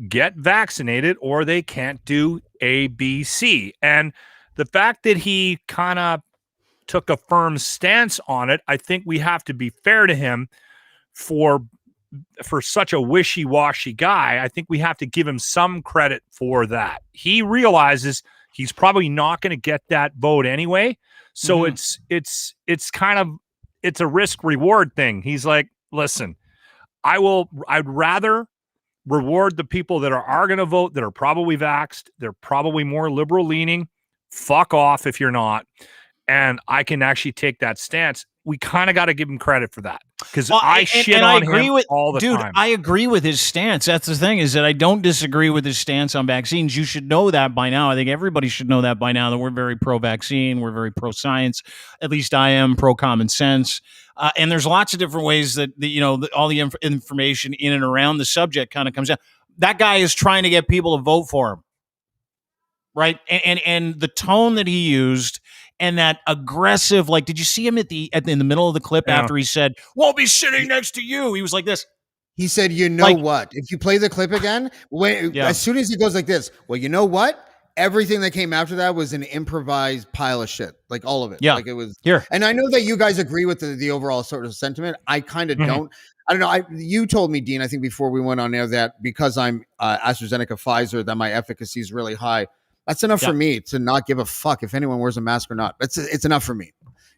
get vaccinated or they can't do A, B, C. And the fact that he kind of took a firm stance on it, I think we have to be fair to him for such a wishy-washy guy. I think we have to give him some credit for that. He realizes he's probably not going to get that vote anyway. So it's kind of, it's a risk reward thing. He's like, listen, I'd rather reward the people that are going to vote, that are probably vaxxed. They're probably more liberal leaning. Fuck off if you're not. And I can actually take that stance. We kind of got to give him credit for that because I shit on him all the time. I agree with his stance. That's the thing, is that I don't disagree with his stance on vaccines. You should know that by now. I think everybody should know that by now, that we're very pro-vaccine. We're very pro-science. At least I am pro-common sense. And there's lots of different ways that all the information in and around the subject kind of comes out. That guy is trying to get people to vote for him. Right. And the tone that he used and that aggressive, like, did you see him in the middle of the clip after he said, "Won't be sitting next to you"? He was like this. He said, what? If you play the clip again, as soon as he goes like this, well, you know what? Everything that came after that was an improvised pile of shit, like all of it. Yeah. Like it was here. And I know that you guys agree with the overall sort of sentiment. I kind of don't. I don't know. You told me, Dean, I think before we went on air, that because I'm AstraZeneca, Pfizer, that my efficacy is really high. That's enough for me to not give a fuck if anyone wears a mask or not. It's enough for me.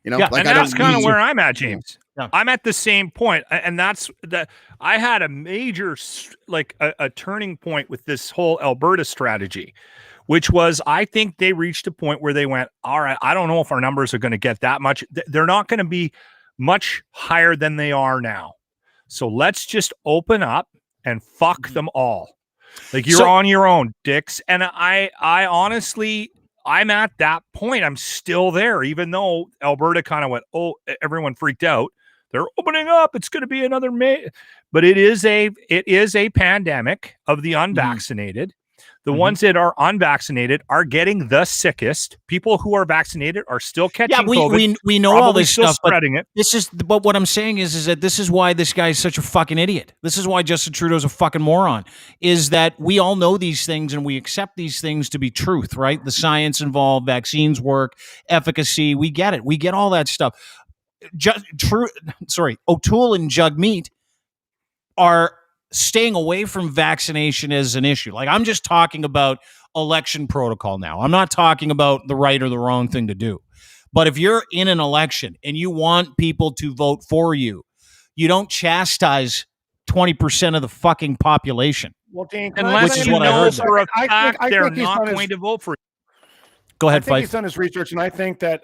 Like, and that's kind of where I'm at, James. Yeah. I'm at the same point, and that's that. I had a major, a turning point with this whole Alberta strategy, which was, I think they reached a point where they went, all right, I don't know if our numbers are going to get that much. They're not going to be much higher than they are now. So let's just open up and fuck them all. Like, you're on your own, dicks. And I honestly, I'm at that point. I'm still there, even though Alberta kind of went, oh, everyone freaked out. They're opening up. It's going to be another May. But it is a pandemic of the unvaccinated. The ones that are unvaccinated are getting the sickest. People who are vaccinated are still catching COVID. We know all this stuff, spreading it. But what I'm saying is that this is why this guy is such a fucking idiot. This is why Justin Trudeau's a fucking moron. Is that we all know these things and we accept these things to be truth, right? The science involved, vaccines work, efficacy. We get it. We get all that stuff. O'Toole and Jagmeet are staying away from vaccination as an issue. Like, I'm just talking about election protocol now. I'm not talking about the right or the wrong thing to do. But if you're in an election and you want people to vote for you, you don't chastise 20% of the fucking population. Well, Dan, unless you know for a fact they're not going to vote for you. Go ahead, I think he's done his research, and I think that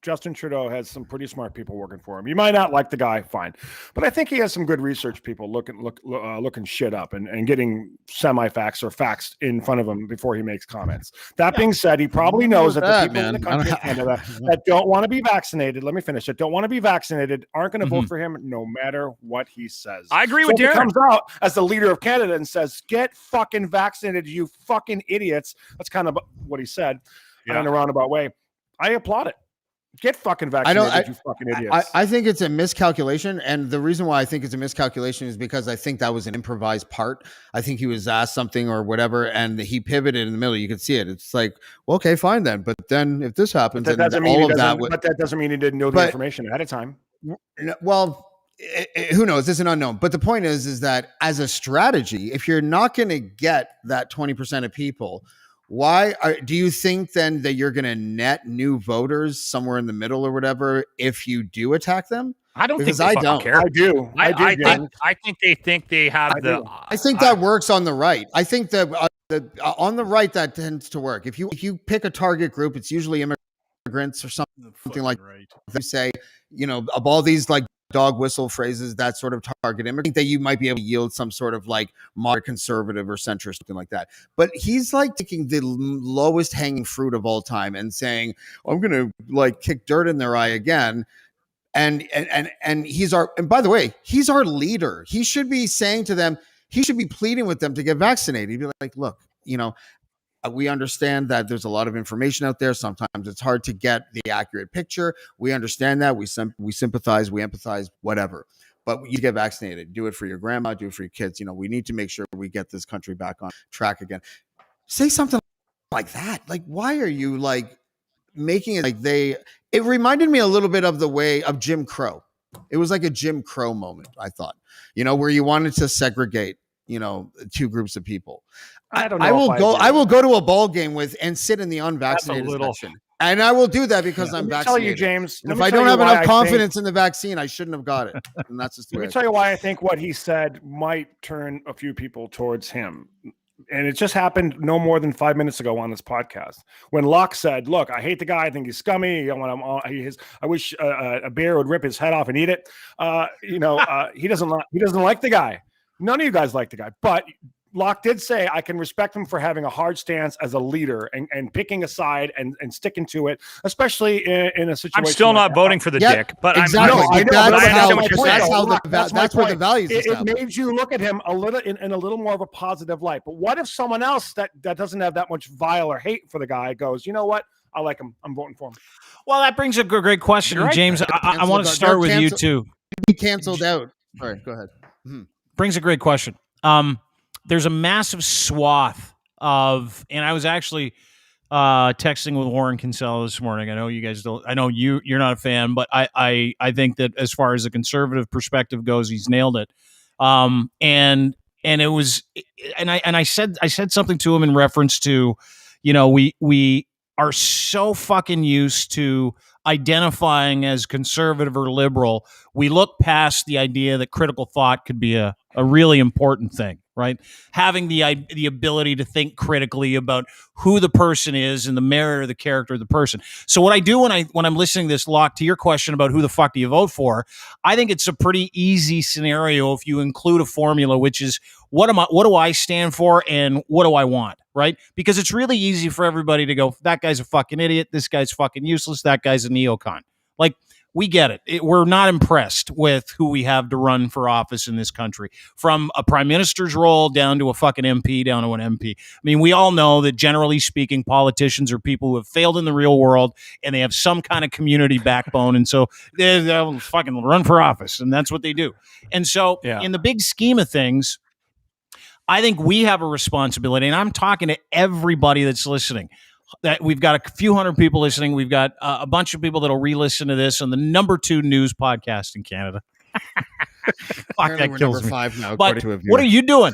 Justin Trudeau has some pretty smart people working for him. You might not like the guy, fine, but I think he has some good research people looking shit up and getting semi-facts or facts in front of him before he makes comments. That being said, he probably knows that the people in the country of Canada that don't want to be vaccinated, let me finish it, don't want to be vaccinated, aren't going to vote for him no matter what he says. I agree with Darren. Darren. He comes out as the leader of Canada and says, "Get fucking vaccinated, you fucking idiots." That's kind of what he said. In a roundabout way. I applaud it. Get fucking vaccinated, you fucking idiots. I think it's a miscalculation. And the reason why I think it's a miscalculation is because I think that was an improvised part. I think he was asked something or whatever, and he pivoted in the middle. You could see it. It's like, well, okay, fine then. But then if this happens, but that doesn't mean he didn't know the information ahead of time. Well, who knows? It's an unknown. But the point is that as a strategy, if you're not going to get that 20% of people, do you think then that you're going to net new voters somewhere in the middle or whatever if you do attack them? I don't because think they don't care. I do. I think they think they have I think that works on the right. I think that on the right that tends to work. If you pick a target group, it's usually immigrants or something like that. You say, of all these like dog whistle phrases that sort of target immigrants, I think that you might be able to yield some sort of like moderate conservative or centrist, something like that. But he's like taking the lowest hanging fruit of all time and saying, I'm going to like kick dirt in their eye again. And he's and by the way, he's our leader. He should be saying to them, he should be pleading with them to get vaccinated. He'd be like, look, we understand that there's a lot of information out there. Sometimes it's hard to get the accurate picture. We understand that. We sympathize, we empathize, whatever. But you get vaccinated. Do it for your grandma. Do it for your kids. We need to make sure we get this country back on track again. Say something like that. Like, why are you like making it like it reminded me a little bit of the way of Jim Crow. It was like a Jim Crow moment, I thought, where you wanted to segregate, two groups of people. I don't know. I will go to a ball game and sit in the unvaccinated section. And I will do that because I'm vaccinated. Tell you, James. If I don't have enough confidence in the vaccine, I shouldn't have got it. And that's just the way. Let me tell you why I think what he said might turn a few people towards him. And it just happened no more than 5 minutes ago on this podcast when Locke said, look, I hate the guy. I think he's scummy. I wish a bear would rip his head off and eat it. He doesn't like the guy. None of you guys like the guy, but Locke did say I can respect him for having a hard stance as a leader and picking a side and sticking to it, especially in a situation. I'm still not voting for the dick, but exactly. That's where the values. It made you look at him a little in a little more of a positive light. But what if someone else that doesn't have that much vile or hate for the guy goes, you know what? I like him. I'm voting for him. Well, that brings a great question, right, James. I want to start with you too. Be canceled out. All right, go ahead. Brings a great question. There's a massive swath of, and I was actually texting with Warren Kinsella this morning. I know you guys don't. I know you're not a fan, but I think that as far as the conservative perspective goes, he's nailed it. And it was, and I said something to him in reference to, we are so fucking used to identifying as conservative or liberal. We look past the idea that critical thought could be a really important thing, right? Having the ability to think critically about who the person is and the merit or the character of the person. So what I do when I'm listening to this, Locke, to your question about who the fuck do you vote for, I think it's a pretty easy scenario if you include a formula, which is what do I stand for and what do I want, right? Because it's really easy for everybody to go, that guy's a fucking idiot, this guy's fucking useless, that guy's a neocon. Like, we get it. We're not impressed with who we have to run for office in this country, from a prime minister's role down to a fucking MP, down to an MP. I mean, we all know that generally speaking, politicians are people who have failed in the real world and they have some kind of community backbone. And so they'll fucking run for office, and that's what they do. And so in the big scheme of things, I think we have a responsibility, and I'm talking to everybody that's listening. That we've got a few hundred people listening. We've got a bunch of people that'll re-listen to this on the #2 news podcast in Canada. Fuck, that kills me. 5 now, but what are you doing?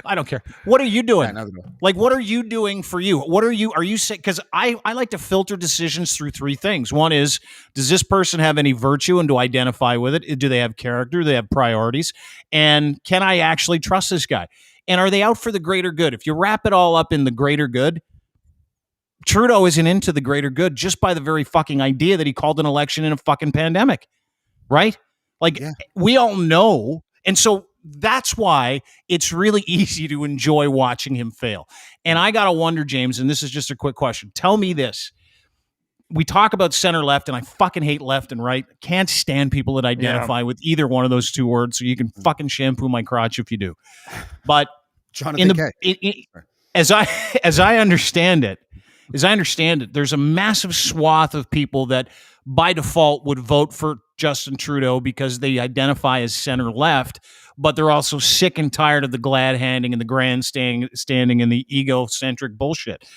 I don't care. What are you doing? Like, what are you doing for you? Are you saying? Because I like to filter decisions through 3 things. One is, does this person have any virtue and do I identify with it? Do they have character? Do they have priorities? And can I actually trust this guy? And are they out for the greater good? If you wrap it all up in the greater good, Trudeau isn't into the greater good just by the very fucking idea that he called an election in a fucking pandemic, right? Like, we all know. And so that's why it's really easy to enjoy watching him fail. And I got to wonder, James, and this is just a quick question. Tell me this. We talk about center left, and I fucking hate left and right. Can't stand people that identify with either one of those 2 words. So you can fucking shampoo my crotch if you do. But as I understand it, there's a massive swath of people that by default would vote for Justin Trudeau because they identify as center left, but they're also sick and tired of the glad handing and the grandstanding and the egocentric bullshit.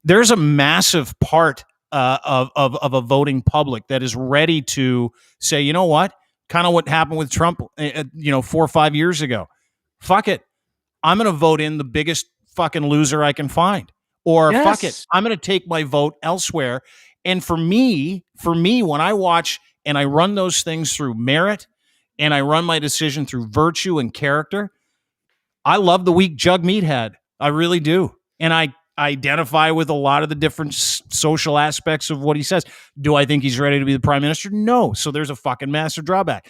There's a massive part of a voting public that is ready to say, you know what? Kind of what happened with Trump, 4 or 5 years ago. Fuck it. I'm going to vote in the biggest fucking loser I can find. Or fuck it, I'm going to take my vote elsewhere. And for me, when I watch and I run those things through merit, and I run my decision through virtue and character, I love the weak jug meathead. I really do. And I identify with a lot of the different social aspects of what he says. Do I think he's ready to be the prime minister? No. So there's a fucking massive drawback.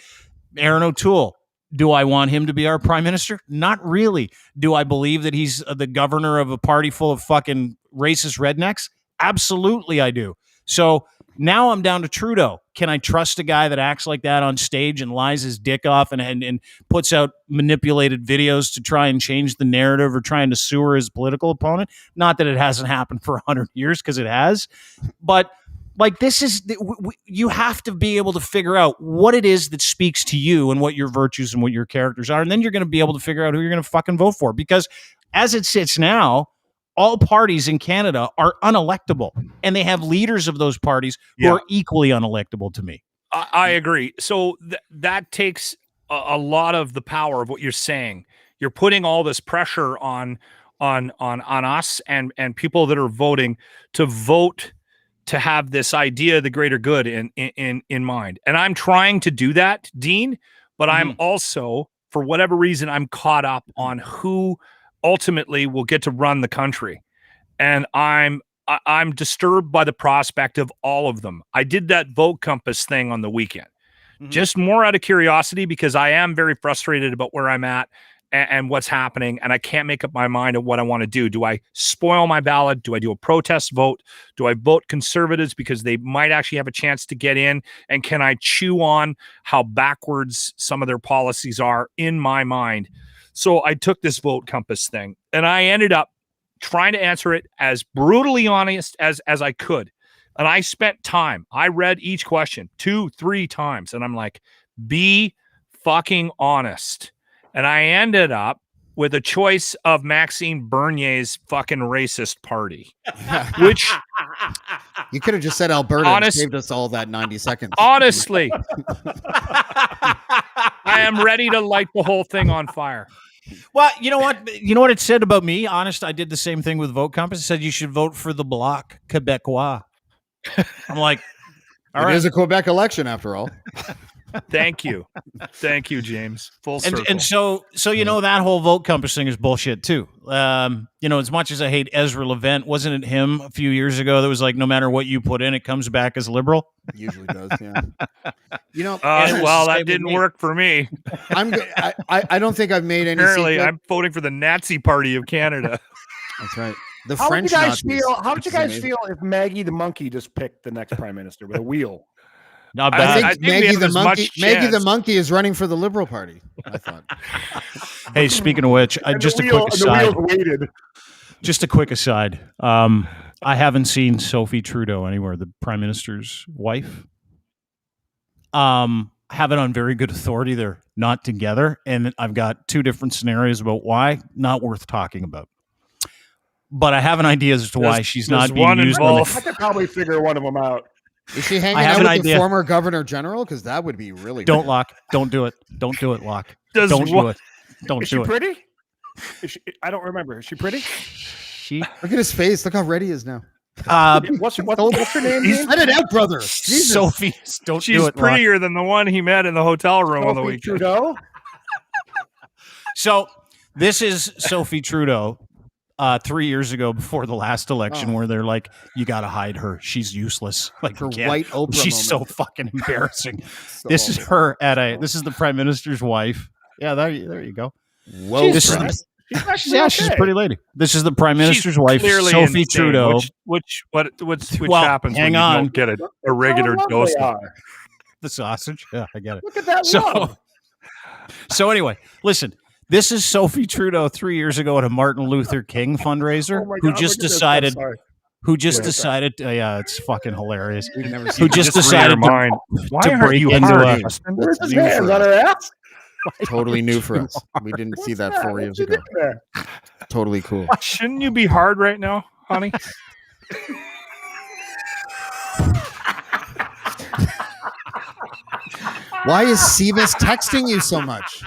Aaron O'Toole, do I want him to be our prime minister? Not really. Do I believe that he's the governor of a party full of fucking racist rednecks? Absolutely I do. So now I'm down to Trudeau. Can I trust a guy that acts like that on stage and lies his dick off and puts out manipulated videos to try and change the narrative or trying to sewer his political opponent? Not that it hasn't happened for 100 years, because it has. But like, this is, you have to be able to figure out what it is that speaks to you and what your virtues and what your characters are. And then you're going to be able to figure out who you're going to fucking vote for. Because as it sits now, all parties in Canada are unelectable, and they have leaders of those parties who are equally unelectable to me. I agree. So that takes a lot of the power of what you're saying. You're putting all this pressure on us and people that are voting to vote to have this idea of the greater good in mind. And I'm trying to do that, Dean, but I'm also, for whatever reason, I'm caught up on who ultimately will get to run the country. And I'm disturbed by the prospect of all of them. I did that vote compass thing on the weekend, just more out of curiosity, because I am very frustrated about where I'm at and what's happening. And I can't make up my mind of what I want to do. Do I spoil my ballot? Do I do a protest vote? Do I vote Conservatives because they might actually have a chance to get in? And can I chew on how backwards some of their policies are in my mind? So I took this vote compass thing, and I ended up trying to answer it as brutally honest as I could. And I spent time. I read each question 2-3 times, and I'm like, be fucking honest. And I ended up with a choice of Maxime Bernier's fucking racist party, which you could have just said Alberta and saved us all that 90 seconds. Honestly, I am ready to light the whole thing on fire. Well, you know what? You know what it said about me? Honest, I did the same thing with Vote Compass. It said you should vote for the Bloc Québécois. I'm like, all right. It is a Quebec election, after all. Thank you, James. Full circle. And so you know, that whole Vote Compass thing is bullshit too. You know, as much as I hate Ezra Levant, wasn't it him a few years ago that was like, no matter what you put in, it comes back as liberal? Usually does, yeah. You know, well, that didn't work for me. I don't think I've made any. Apparently, I'm voting for the Nazi Party of Canada. That's right. How would you guys feel if Maggie the monkey just picked the next prime minister with a wheel? Not bad. I think Maggie the monkey is running for the Liberal Party, I thought. Hey, speaking of which, just a quick aside. I haven't seen Sophie Trudeau anywhere, the Prime Minister's wife. I have it on very good authority they're not together, and I've got 2 different scenarios about why. Not worth talking about. But I have an idea as to why she's not being used. I could probably figure one of them out. Is she hanging out with the former Governor General? Because that would be really Don't Locke. Don't do it. Don't do it, Locke. Don't do it. Don't is do she it. Pretty? Is she, I don't remember. Is she pretty? She. Look at his face. Look how red he is now. What's her name? Let it out, brother. Jesus. Sophie. She's prettier than the one he met in the hotel room on the weekend. Trudeau? So this is Sophie Trudeau. 3 years ago, before the last election, where they're like, you got to hide her. She's useless. Like, her white Oprah she's moment. So fucking embarrassing. This is her this is the Prime Minister's wife. Yeah, there you go. Whoa, she's a pretty lady. This is the Prime Minister's wife, Sophie Trudeau. Which happens hang when you on. don't get a regular dose of the sausage. Yeah, I get it. Look at that love. So anyway, listen. This is Sophie Trudeau 3 years ago at a Martin Luther King fundraiser, who just decided, yeah, it's fucking hilarious. Who just decided to break into a. Where's his hands on her ass? Totally new for us. We didn't see that 4 years ago. Totally cool. Shouldn't you be hard right now, honey? Why is Seamus texting you so much?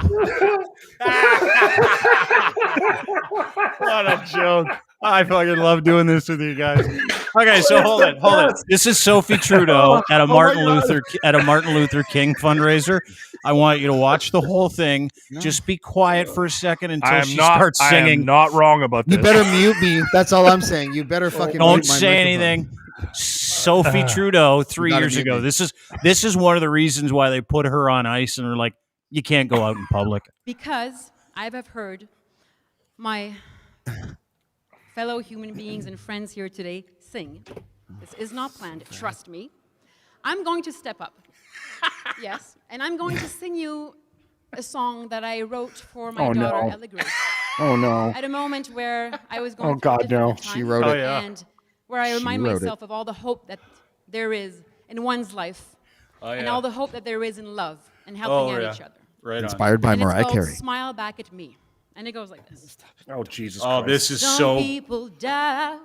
What a joke. I fucking love doing this with you guys. Okay, so hold it. This is Sophie Trudeau at a Martin Luther King fundraiser. I want you to watch the whole thing. Just be quiet for a second until she starts singing. I am not wrong about this. You better mute me. That's all I'm saying. You better fucking don't mute my say microphone. anything. Sophie Trudeau 3 years ago. Me. This is one of the reasons why they put her on ice and are like, you can't go out in public. Because I have heard my fellow human beings and friends here today sing. This is not planned, trust me. I'm going to step up. Yes, and I'm going to sing you a song that I wrote for my daughter, Ella Grace. Oh, no. At a moment where I was going through a difficult time, She wrote it. and where I remind myself of all the hope that there is in one's life and all the hope that there is in love and helping out each other. Right. Inspired by Mariah Carey. Smile Back at Me. And it goes like this. Oh, Jesus Christ. This is so... Some people doubt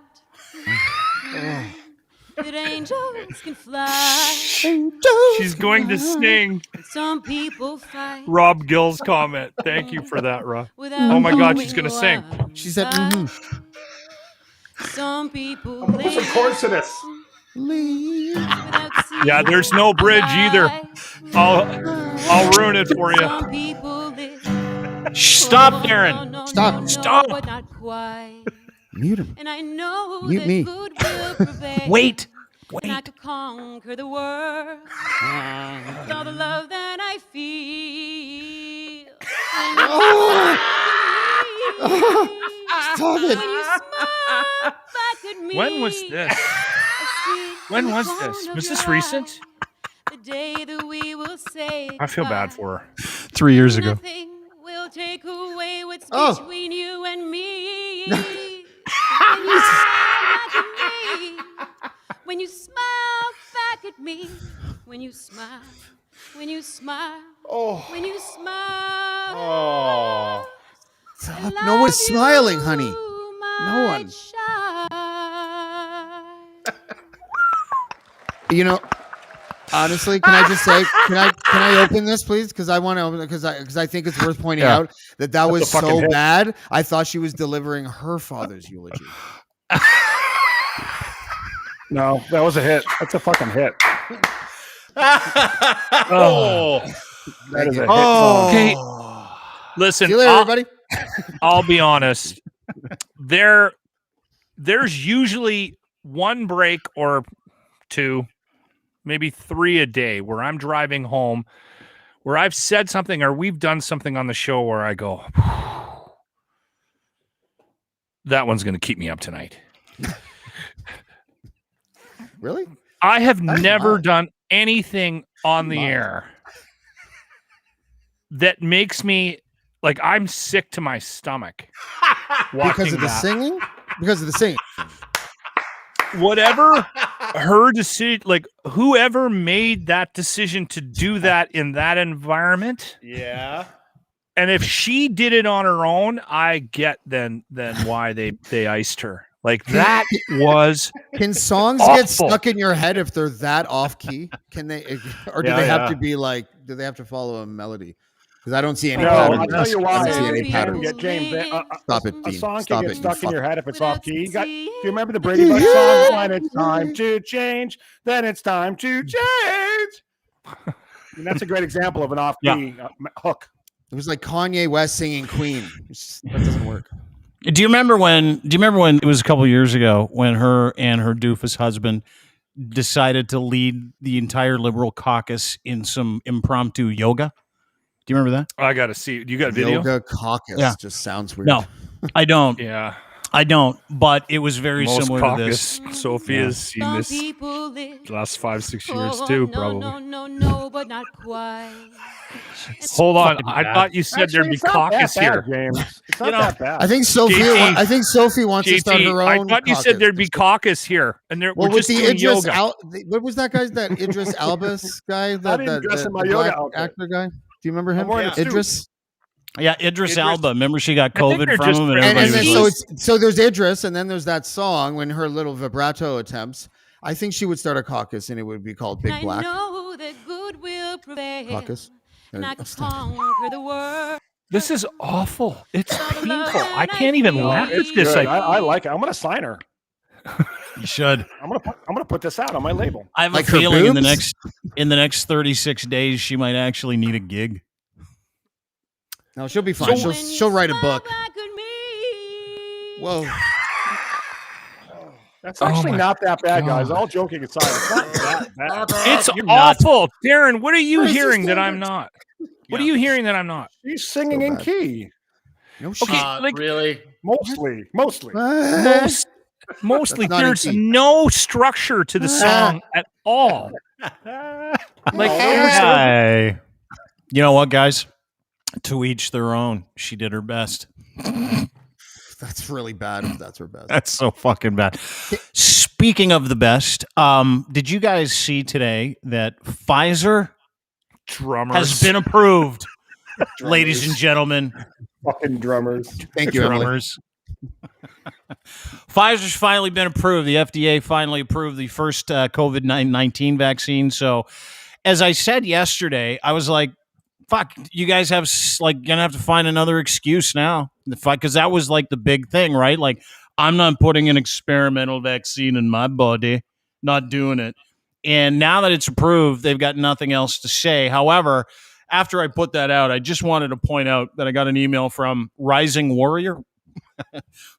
that angels can fly. She's going to sing. Some people fight. Rob Gill's comment. Thank you for that, Rob. Oh my God, she's going to sing. She said, Some people Put some chords to this. Yeah, there's no bridge either. I'll ruin it for you. Some people live. Stop, Darren. Stop. But not quite. Mute him. And I know Mute that me. good will prevail. Wait. And I could conquer the world with all the love that I feel. Stop it. When you smile back at me, When was this? When was this? Was this recent? The day that we will say I feel bad for her. 3 years ago. nothing will take away what's between you and me. When you smile back at me, when you smile, when you smile, when you smile. Stop. No one's smiling, honey. No one. You know, honestly, can I just say, can I open this, please? Because I want to open it because I think it's worth pointing out that was so bad. I thought she was delivering her father's eulogy. No, that was a hit. That's a fucking hit. Oh, that is a hit. Okay. Listen, See you later, everybody. I'll be honest. There's usually one break or two, maybe 3 a day where I'm driving home, where I've said something or we've done something on the show where I go, that one's going to keep me up tonight. Really? I have never done anything on the air that makes me like I'm sick to my stomach. Because of the singing? Because of the singing. Whatever her decision, like whoever made that decision to do that in that environment. Yeah. And if she did it on her own, I get then why they iced her. Like that was. Can songs awful. Get stuck in your head if they're that off key? Can they, or do they have to be like? Do they have to follow a melody? Because I don't see any pattern. I'll tell you why. I don't see any pattern. James, Stop it, Dean. A song Stop can it, get stuck in your head if it's off key. Do you remember the Brady Bunch song? When it's time to change, then it's time to change. And that's a great example of an off key hook. It was like Kanye West singing Queen. That doesn't work. Do you remember when it was a couple of years ago when her and her doofus husband decided to lead the entire Liberal caucus in some impromptu yoga? Do you remember that? I got to see. You got a video? Yoga caucus just sounds weird. No, I don't. Yeah. I don't, but it was very similar caucus, to this. Sophie has seen this the last 5-6 years too, probably. No, but not quite. Hold on, I thought you said there'd be caucus here. James. It's not that bad. I think Sophie wants to start her own. I thought you said there'd be caucus here, and there. Well, we're with just the doing Idris, yoga. what was that guy's? That Idris Albus guy, that yoga actor guy. Do you remember him? Idris. Yeah, Idris Elba. Remember she got COVID from him, and then so there's Idris, and then there's that song when her little vibrato attempts. I think she would start a caucus, and it would be called Big Black. I know that good will prevail. Caucus. And I can conquer the world. This is awful. It's painful. I can't even laugh at this. I like it. I'm gonna sign her. You should. I'm gonna put this out on my label. I have a feeling in the next 36 days she might actually need a gig. No, she'll be fine. She'll write a book. Whoa. That's actually not that bad, guys. All joking aside, it's not that bad. It's awful. Darren, what are you hearing that I'm not? What are you hearing that I'm not? She's singing in key. No shit. Okay, like really? Mostly. Mostly. There's no structure to the song at all. Like, you know what, guys? To each their own. She did her best. That's really bad if that's her best. That's so fucking bad. Speaking of the best, did you guys see today that Pfizer has been approved? Ladies and gentlemen. Fucking drummers. Thank you, drummers. Pfizer's finally been approved. The FDA finally approved the first COVID-19 vaccine. So, as I said yesterday, I was like, fuck, you guys have gonna have to find another excuse now. Because that was like the big thing, right? Like, I'm not putting an experimental vaccine in my body, not doing it. And now that it's approved, they've got nothing else to say. However, after I put that out, I just wanted to point out that I got an email from Rising Warrior,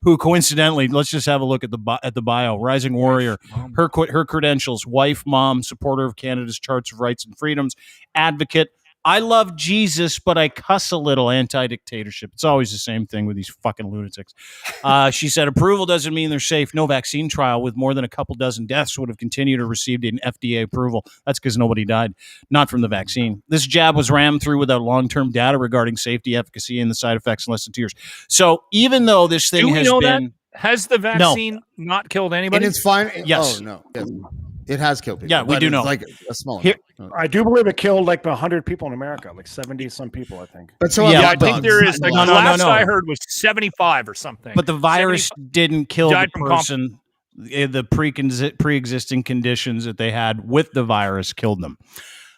who coincidentally, let's just have a look at the bio. Rising Warrior, her credentials: wife, mom, supporter of Canada's Charts of Rights and Freedoms, advocate. I love Jesus, but I cuss a little. Anti-dictatorship. It's always the same thing with these fucking lunatics. She said, approval doesn't mean they're safe. No vaccine trial with more than a couple dozen deaths would have continued or received an FDA approval. That's because nobody died, not from the vaccine. This jab was rammed through without long-term data regarding safety, efficacy, and the side effects in less than 2 years. So even though this thing has been... Has the vaccine not killed anybody? And it's fine. Yes. Oh, no. Yes. It has killed people. Yeah, we do know. Like a small I do believe it killed like 100 people in America, like 70 some people, I think. But so I think there is. Like, last I heard was 75 or something. But the virus didn't kill the person. The pre-existing conditions that they had with the virus killed them.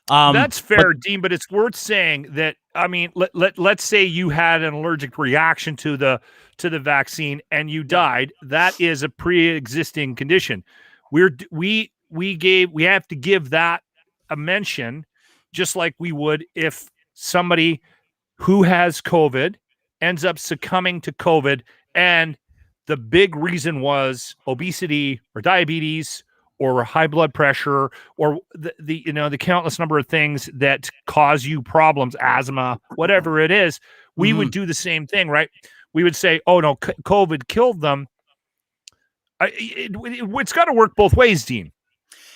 That's fair, Dean. But it's worth saying that. I mean, let's say you had an allergic reaction to the vaccine and you died. That is a pre-existing condition. We have to give that a mention, just like we would if somebody who has COVID ends up succumbing to COVID, and the big reason was obesity or diabetes or high blood pressure or the countless number of things that cause you problems, asthma, whatever it is. We would do the same thing, right? We would say, oh no, COVID killed them. It's got to work both ways, Dean.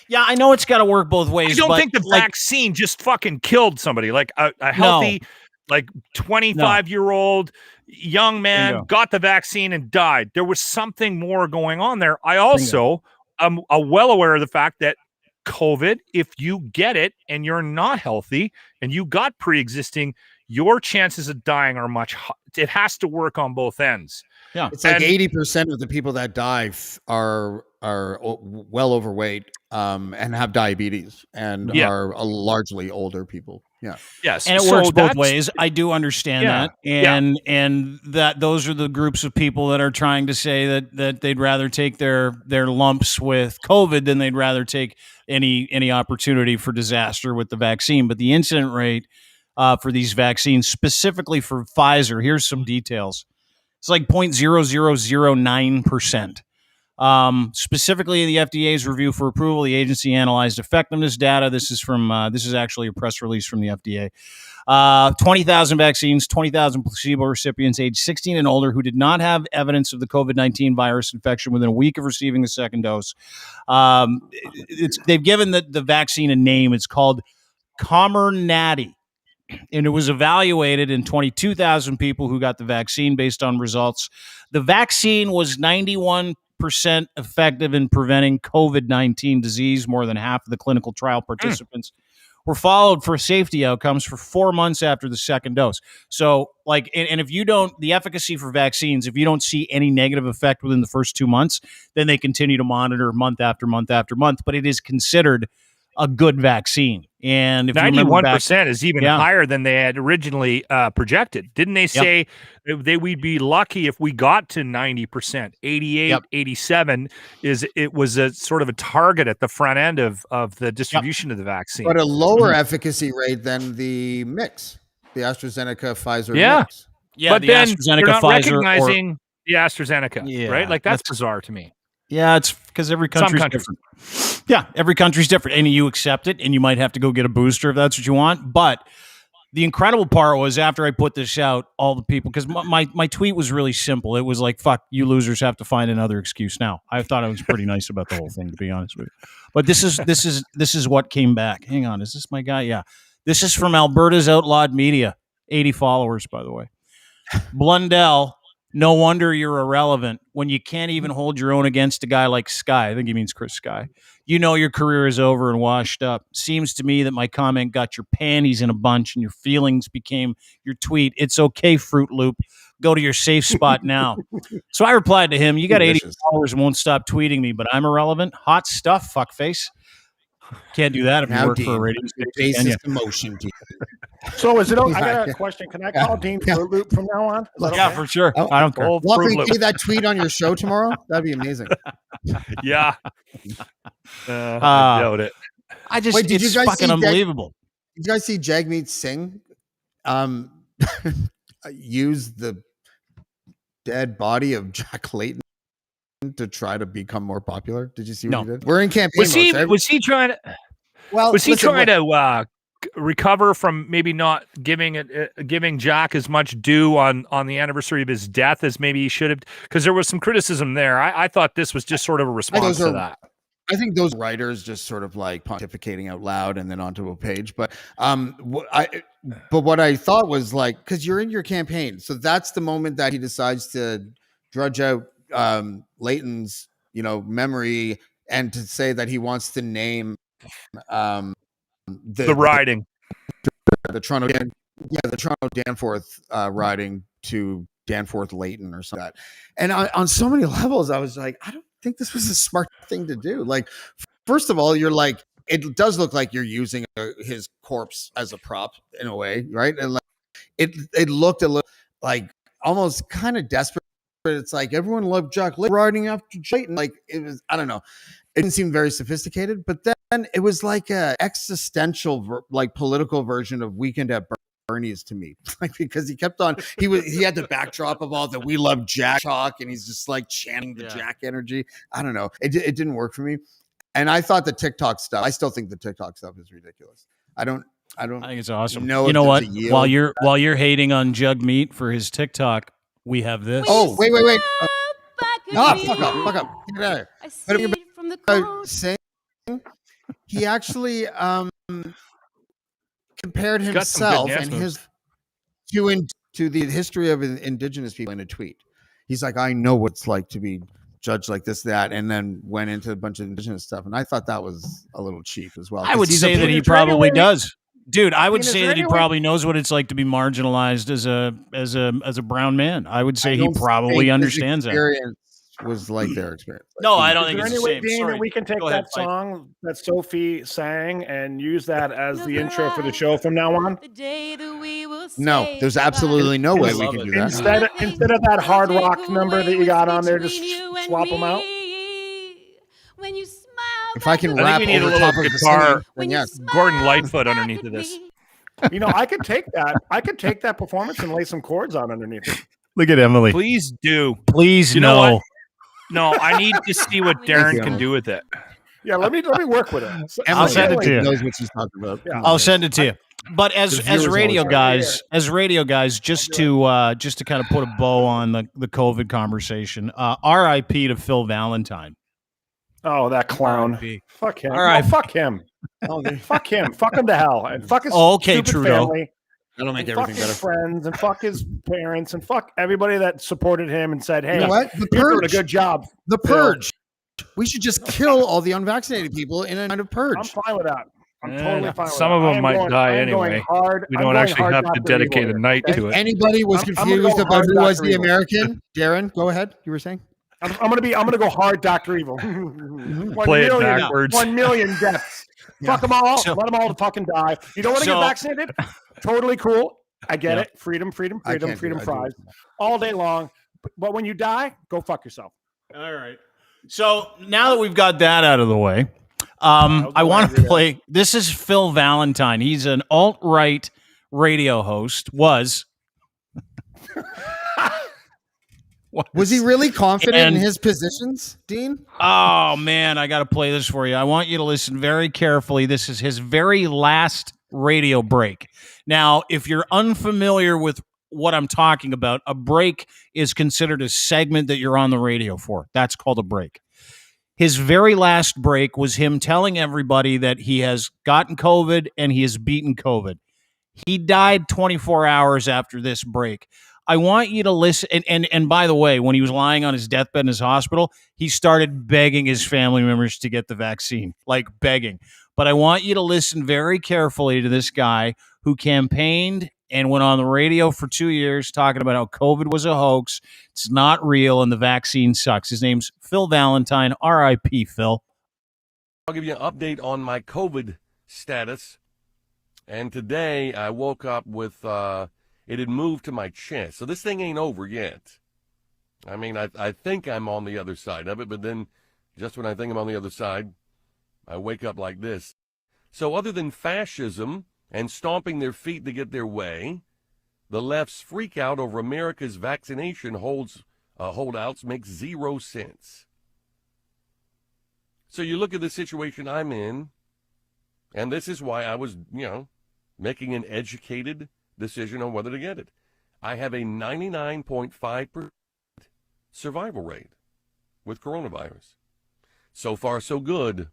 Yeah, I know it's got to work both ways. I don't think the vaccine just fucking killed somebody. Like a healthy, like 25-year-old young man got the vaccine and died. There was something more going on there. I also am well aware of the fact that COVID, if you get it and you're not healthy and you got pre-existing, your chances of dying are much higher. It has to work on both ends. Yeah, it's like 80% of the people that die are well overweight and have diabetes and are largely older people. Yeah. Yes. And it works both ways. I do understand that. And that those are the groups of people that are trying to say that they'd rather take their lumps with COVID than they'd rather take any opportunity for disaster with the vaccine. But the incident rate for these vaccines, specifically for Pfizer, here's some details. It's like 0.0009%. Specifically, the FDA's review for approval, the agency analyzed effectiveness data. This is actually a press release from the FDA. 20,000 vaccines, 20,000 placebo recipients aged 16 and older who did not have evidence of the COVID-19 virus infection within a week of receiving the second dose. They've given the vaccine a name. It's called Comirnaty. And it was evaluated in 22,000 people who got the vaccine based on results. The vaccine was 91% effective in preventing COVID-19 disease. More than half of the clinical trial participants were followed for safety outcomes for 4 months after the second dose. So, and if you don't, the efficacy for vaccines, if you don't see any negative effect within the first 2 months, then they continue to monitor month after month after month. But it is considered a good vaccine. And if 91% is even higher than they had originally projected. Didn't they say we'd be lucky if we got to 90%? 88, 87 it was a sort of a target at the front end of the distribution of the vaccine. But a lower efficacy rate than the mix, the AstraZeneca Pfizer mix. Yeah, but the then AstraZeneca, they're not Pfizer recognizing the AstraZeneca, right? Like that's bizarre to me. Yeah, it's because every country's different. Yeah, every country's different, and you accept it, and you might have to go get a booster if that's what you want. But the incredible part was after I put this out, all the people, because my tweet was really simple. It was like, "Fuck, you losers have to find another excuse now." I thought I was pretty nice about the whole thing, to be honest with you. But this is what came back. Hang on, is this my guy? Yeah, this is from Alberta's Outlawed Media. 80 followers, by the way. Blundell. No wonder you're irrelevant when you can't even hold your own against a guy like Sky. I think he means Chris Sky. You know your career is over and washed up. Seems to me that my comment got your panties in a bunch and your feelings became your tweet. It's okay, Fruit Loop. Go to your safe spot now. So I replied to him, you got 80 followers and won't stop tweeting me, but I'm irrelevant. Hot stuff, fuckface. Can't do that if you work for a radio station. Emotion. So is it? I got a question. Can I call Dean Fruit Loop from now on? Yeah, for sure. I don't care. Can you see that tweet on your show tomorrow? That'd be amazing. Yeah. I doubt it. Wait, did you guys fucking unbelievable. Did you guys see Jagmeet Singh use the dead body of Jack Layton to try to become more popular? Did you see what he did? We're in campaign. Was he trying to? Well, was he trying to recover from maybe not giving Jack as much due on the anniversary of his death as maybe he should have? Because there was some criticism there. I thought this was just sort of a response to that. I think those writers just sort of like pontificating out loud and then onto a page. But what I thought was like, because you're in your campaign, so that's the moment that he decides to drudge out Layton's memory and to say that he wants to name the riding, the Toronto Danforth riding to Danforth Layton or something like that. And on so many levels, I was like, I don't think this was a smart thing to do. Like, first of all, you're like, it does look like you're using his corpse as a prop in a way, right? And like, it looked a little like almost kind of desperate. It's like everyone loved Jack Layton riding after Layton. Like it was, I don't know. It didn't seem very sophisticated, but then it was like a existential, like political version of Weekend at Bernie's to me, like because he kept on, he had the backdrop of all the "we love Jack" talk, and he's just like chanting the Jack energy. I don't know. It didn't work for me, and I thought the TikTok stuff. I still think the TikTok stuff is ridiculous. I think it's awesome. You know what? While you're hating on Jug Meat for his TikTok, we have this. Oh, wait. Fuck up. Get out of here. But saying he actually compared himself and his to the history of Indigenous people in a tweet. He's like, I know what it's like to be judged like this, that, and then went into a bunch of Indigenous stuff. And I thought that was a little cheap as well. I would say that he probably does. Dude, I would say that he probably knows what it's like to be marginalized as a brown man. I would say he probably understands that. Was like their experience. No, I don't think it's the same. Dean, that we can take that song that Sophie sang and use that as the intro for the show from now on? No, there's absolutely no way we can do that. Instead of that hard rock number that you got on there, just swap them out. If I can rap over top of guitar, then yes, Gordon Lightfoot underneath of this. I could take that. I could take that performance and lay some chords on underneath it. Look at Emily. Please do. Please, no. No, I need to see what Darren can do with it. Yeah, let me work with it. I'll send it to you. Knows what she's talking about. Yeah. I'll send it to you. But as radio guys, just to kind of put a bow on the COVID conversation, R.I.P. to Phil Valentine. Oh, that clown! Fuck him! All right, fuck him! Fuck him! Fuck him to hell! And fuck his stupid Trudeau. Family. That'll make everything better. Fuck his friends and fuck his parents and fuck everybody that supported him and said, "Hey, you know what? The you're purge, doing a good job." The purge. We should just kill all the unvaccinated people in a kind of purge. I'm fine with that. I'm totally fine with that. Some of them might die anyway. We don't actually have to dedicate a night to it. Anybody was confused about who was the American? Darren, go ahead. You were saying? I'm gonna go hard, Dr. Evil. Play it backwards. 1 million deaths. Fuck them all. Let them all fucking die. You don't want to get vaccinated? Totally cool. I get it. Freedom fries all day long. But when you die, go fuck yourself. All right. So now that we've got that out of the way, I want to play. This is Phil Valentine. He's an alt-right radio host. Was he really confident in his positions, Dean? Oh, man, I got to play this for you. I want you to listen very carefully. This is his very last radio break. Now, if you're unfamiliar with what I'm talking about, a break is considered a segment that you're on the radio for. That's called a break. His very last break was him telling everybody that he has gotten COVID and he has beaten COVID. He died 24 hours after this break. I want you to listen. And by the way, when he was lying on his deathbed in his hospital, he started begging his family members to get the vaccine, like begging. But I want you to listen very carefully to this guy who campaigned and went on the radio for 2 years talking about how COVID was a hoax. It's not real and the vaccine sucks. His name's Phil Valentine. R.I.P. Phil. I'll give you an update on my COVID status. And today I woke up with it had moved to my chest. So this thing ain't over yet. I mean, I think I'm on the other side of it, but then just when I think I'm on the other side, I wake up like this. So other than fascism and stomping their feet to get their way, the left's freak out over America's vaccination holdouts makes 0 sense. So you look at the situation I'm in, and this is why I was, making an educated decision on whether to get it. I have a 99.5% survival rate with coronavirus. So far, so good.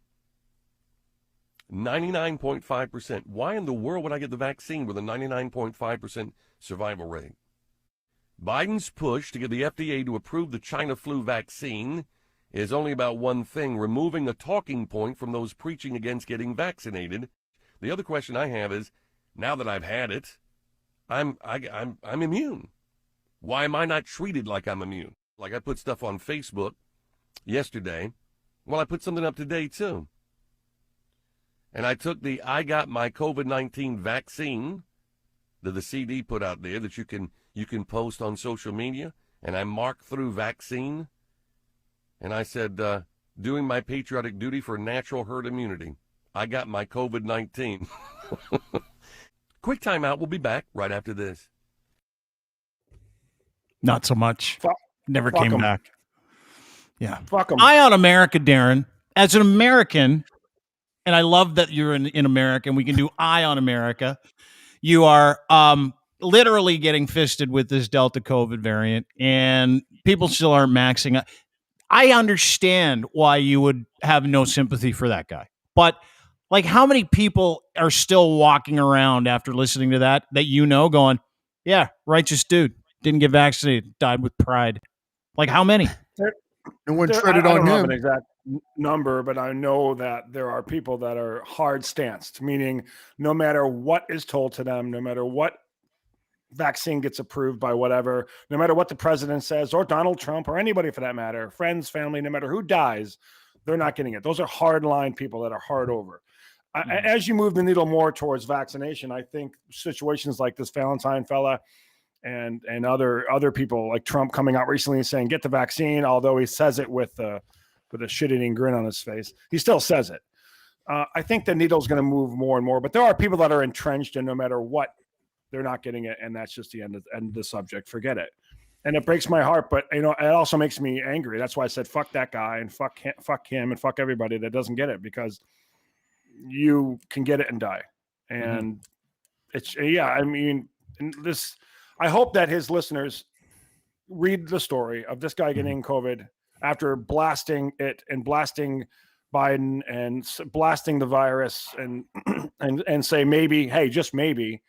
99.5%. Why in the world would I get the vaccine with a 99.5% survival rate? Biden's push to get the FDA to approve the China flu vaccine is only about one thing: removing a talking point from those preaching against getting vaccinated. The other question I have is, now that I've had it, I'm immune. Why am I not treated like I'm immune? Like I put stuff on Facebook yesterday. Well, I put something up today too. And I took I got my COVID-19 vaccine that the CD put out there that you can post on social media, and I marked through vaccine, and I said, doing my patriotic duty for natural herd immunity. I got my COVID-19. Quick timeout. We'll be back right after this. Not so much. Never came back. Yeah. Fuck 'em. Eye on America, Darren. As an American, and I love that you're in America, and we can do Eye on America. You are literally getting fisted with this Delta COVID variant, and people still aren't maxing up. I understand why you would have no sympathy for that guy. But, like, how many people are still walking around after listening to that going, yeah, righteous dude, didn't get vaccinated, died with pride? Like, how many? No one treaded on him. I don't have an exact number, but I know that there are people that are hard stanced, meaning no matter what is told to them, no matter what vaccine gets approved by whatever, no matter what the president says or Donald Trump or anybody for that matter, friends, family, no matter who dies, they're not getting it. Those are hardline people that are hard over. As you move the needle more towards vaccination, I think situations like this Valentine fella and other people like Trump coming out recently and saying, get the vaccine, although he says it with a shit-eating grin on his face, he still says it. I think the needle's going to move more and more, but there are people that are entrenched, and no matter what, they're not getting it, and that's just the end of the subject. Forget it. And it breaks my heart, but it also makes me angry. That's why I said fuck that guy and fuck him and fuck everybody that doesn't get it, because you can get it and die. And it's I mean, this. I hope that his listeners read the story of this guy getting COVID after blasting it and blasting Biden and blasting the virus and say maybe, hey, just maybe,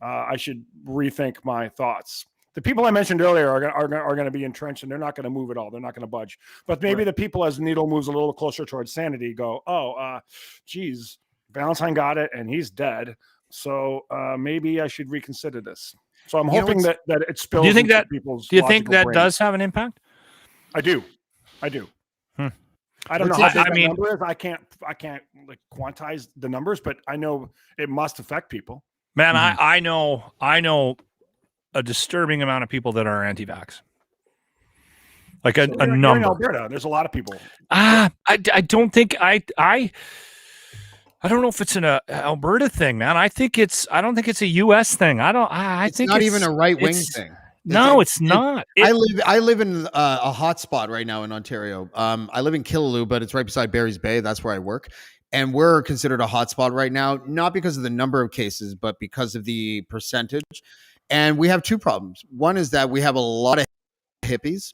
I should rethink my thoughts. The people I mentioned earlier are going to be entrenched, and they're not going to move at all. They're not going to budge. But maybe the people, as the needle moves a little closer towards sanity, go, geez, Valentine got it and he's dead. So maybe I should reconsider this. So I'm hoping that it spills. Do you think into that people's do you think that brains. does have an impact? I do. I don't know how big that number is. I can't like quantize the numbers, but I know it must affect people. Man, I know a disturbing amount of people that are anti-vax. Like a number. You're in Alberta. There's a lot of people. I don't think I don't know if it's an Alberta thing, man. I don't think it's a U.S. thing. I think not even a right wing thing. No, it's not. I live in a hot spot right now in Ontario. I live in Killaloe, but it's right beside Barry's Bay. That's where I work. And we're considered a hot spot right now, not because of the number of cases, but because of the percentage. And we have two problems. One is that we have a lot of hippies.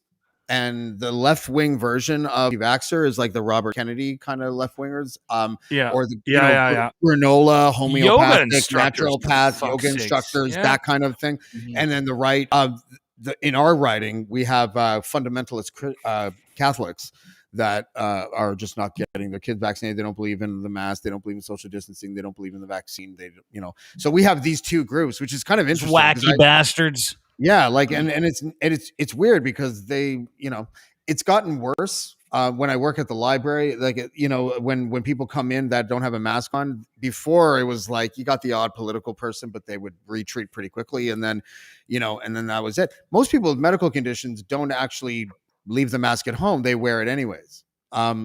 And the left-wing version of Vaxxer is like the Robert Kennedy kind of left-wingers. Or the granola, homeopathic, naturopath, yoga instructors, that kind of thing. Mm-hmm. And then the right, in our writing, we have fundamentalist Catholics that are just not getting their kids vaccinated. They don't believe in the mask. They don't believe in social distancing. They don't believe in the vaccine. So we have these two groups, which is kind of interesting. Wacky bastards. Yeah, like and it's weird because they, it's gotten worse. When I work at the library, like when people come in that don't have a mask on, before it was like you got the odd political person, but they would retreat pretty quickly, and then that was it. Most people with medical conditions don't actually leave the mask at home; they wear it anyways,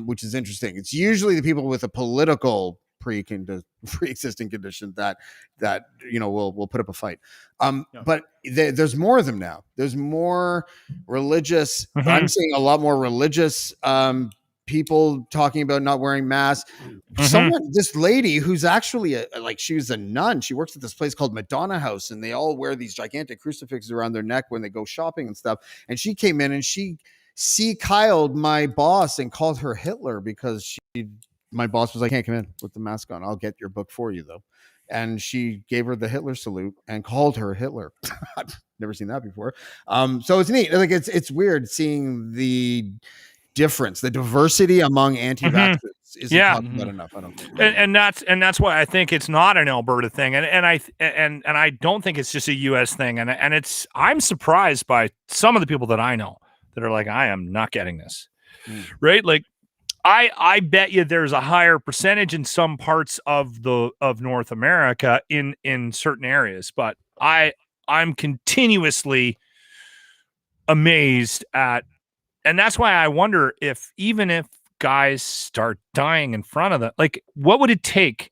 which is interesting. It's usually the people with a political pre-existing condition that will put up a fight. But there's more of them now. There's more religious. Mm-hmm. I'm seeing a lot more religious people talking about not wearing masks. Mm-hmm. This lady who's actually she was a nun. She works at this place called Madonna House, and they all wear these gigantic crucifixes around their neck when they go shopping and stuff. And she came in and she Kyled my boss and called her Hitler because my boss was like, "Can't come in with the mask on. I'll get your book for you though." And she gave her the Hitler salute and called her Hitler. I've never seen that before. So it's neat. Like it's weird seeing the difference, the diversity among anti-vaxxers isn't talked about enough. I don't think. And that's why I think it's not an Alberta thing, and I don't think it's just a U.S. thing. And I'm surprised by some of the people that I know that are like, I am not getting this, right? Like. I bet you there's a higher percentage in some parts of North America in certain areas, but I'm continuously amazed at, and that's why I wonder if even if guys start dying in front of them, like what would it take?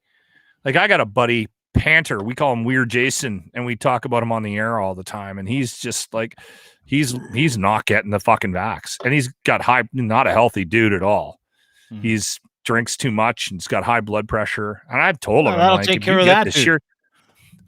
Like I got a buddy Panter, we call him Weird Jason, and we talk about him on the air all the time, and he's just like he's not getting the fucking vax, and he's got not a healthy dude at all. He's drinks too much and he's got high blood pressure. And I've told him, that'll take care of that.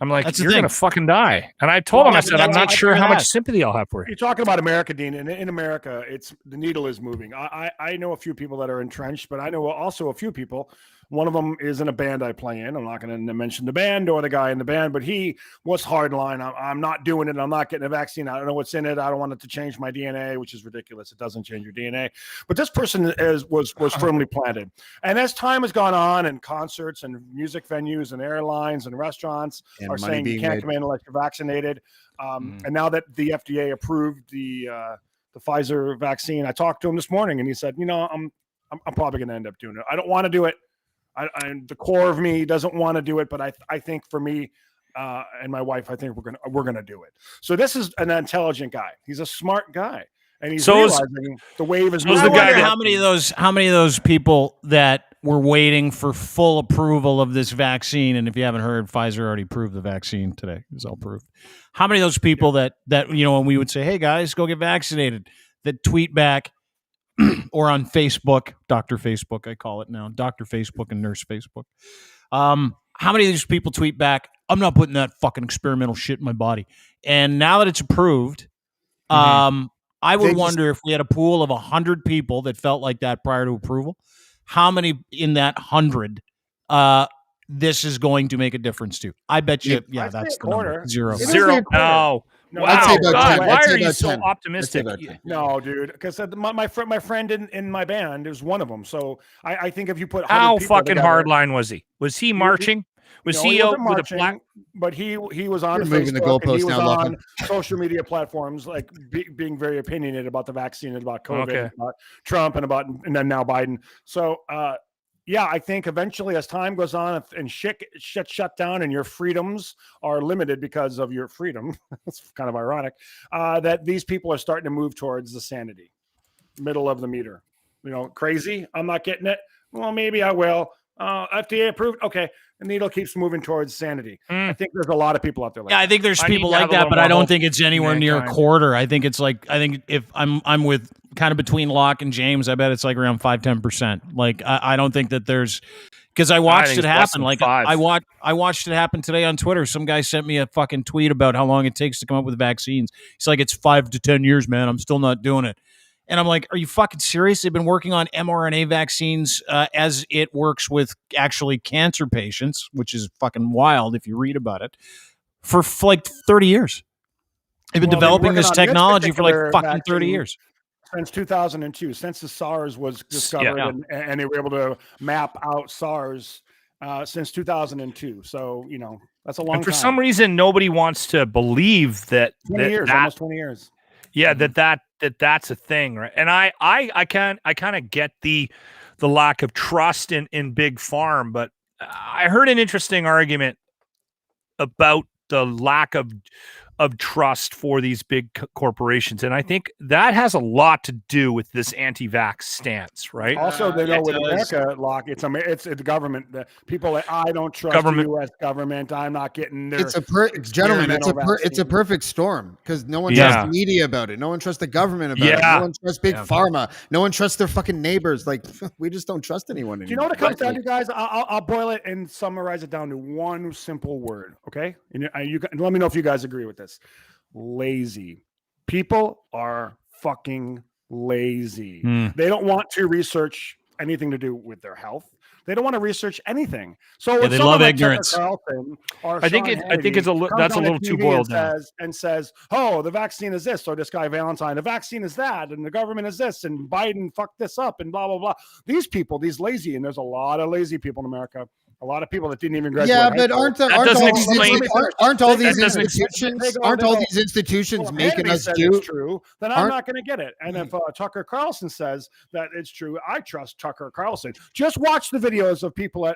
I'm like, you're going to fucking die. And I told him, I said, I'm not sure how much sympathy I'll have for you. You're talking about America, Dean. And in America, the needle is moving. I know a few people that are entrenched, but I know also a few people. One of them is in a band I play in. I'm not going to mention the band or the guy in the band, but he was hardline. I'm not doing it. I'm not getting a vaccine. I don't know what's in it. I don't want it to change my DNA, which is ridiculous. It doesn't change your DNA. But this person was firmly planted. And as time has gone on, and concerts and music venues and airlines and restaurants are saying you can't come in unless you're vaccinated. And now that the FDA approved the Pfizer vaccine, I talked to him this morning, and he said, I'm probably going to end up doing it. I don't want to do it. The core of me doesn't want to do it, but I think for me and my wife, I think we're gonna do it. So this is an intelligent guy. He's a smart guy, and he's realizing the wave is. I wonder how many of those people that were waiting for full approval of this vaccine, and if you haven't heard, Pfizer already approved the vaccine today. It's all approved. How many of those people that when we would say, "Hey guys, go get vaccinated," that tweet back. Or on Facebook, Dr. Facebook, I call it now, Dr. Facebook and Nurse Facebook. How many of these people tweet back, "I'm not putting that fucking experimental shit in my body"? And now that it's approved, I would wonder if we had a pool of 100 people that felt like that prior to approval, how many in that 100 this is going to make a difference to? I bet you, that's the number. Zero. No. Wow, I'd say about 10. Why are you so optimistic? No, dude, because my friend in my band is one of them. So I think if you put how fucking hardline was he? Was he marching? Was he CEO wasn't with a marching, black? but he was on You're moving the Facebook and he goalposts was now, on Lachlan. social media platforms, like being very opinionated about the vaccine and about COVID, Okay. and about Trump, and then now Biden. So, yeah, I think eventually, as time goes on and shit shut down, and your freedoms are limited because of your freedom, it's kind of ironic that these people are starting to move towards the sanity, middle of the meter. Crazy. I'm not getting it. Well, maybe I will. FDA approved. Okay. The needle keeps moving towards sanity. I think there's a lot of people out there like that. I think there's people like that, but I don't think it's anywhere near a quarter. I think if I'm with kind of between Locke and James, I bet it's like around 5-10%. Like I don't think that there's, because I watched it happen. Like I watched it happen today on Twitter. Some guy sent me a fucking tweet about how long it takes to come up with vaccines. He's like, it's 5 to 10 years, man. I'm still not doing it. And I'm like, are you fucking serious? They've been working on mRNA vaccines as it works with actually cancer patients, which is fucking wild if you read about it, for like 30 years. They've been developing this technology for like fucking 30 years. Since 2002, since the SARS was discovered, and they were able to map out SARS since 2002. So, that's a long time. And for some reason, nobody wants to believe that. 20 years, almost 20 years. Yeah, that's a thing, right? And I kind of get the lack of trust in big farm, but I heard an interesting argument about the lack of trust for these big corporations, and I think that has a lot to do with this anti-vax stance, right? Also, they know with America, Locke, it's the government. The people that I don't trust the U.S. government. I'm not getting their. It's a perfect storm because no one trusts the media about it. No one trusts the government about it. No one trusts big pharma. No one trusts their fucking neighbors. Like we just don't trust anyone anymore. Do you know what it comes down to, guys? I'll boil it and summarize it down to one simple word. Okay, and you let me know if you guys agree with this. Lazy. People are fucking lazy. They don't want to research anything to do with their health. They don't want to research anything. So they love ignorance. I think that's a little too boiled down. And says, "Oh, the vaccine is this," or this guy Valentine, the vaccine is that, and the government is this, and Biden fucked this up, and blah blah blah. These people, these lazy, and there's a lot of lazy people in America. A lot of people that didn't even graduate. Yeah, but aren't all these institutions making us do? It's true. Then I'm not going to get it. And if Tucker Carlson says that it's true, I trust Tucker Carlson. Just watch the videos of people at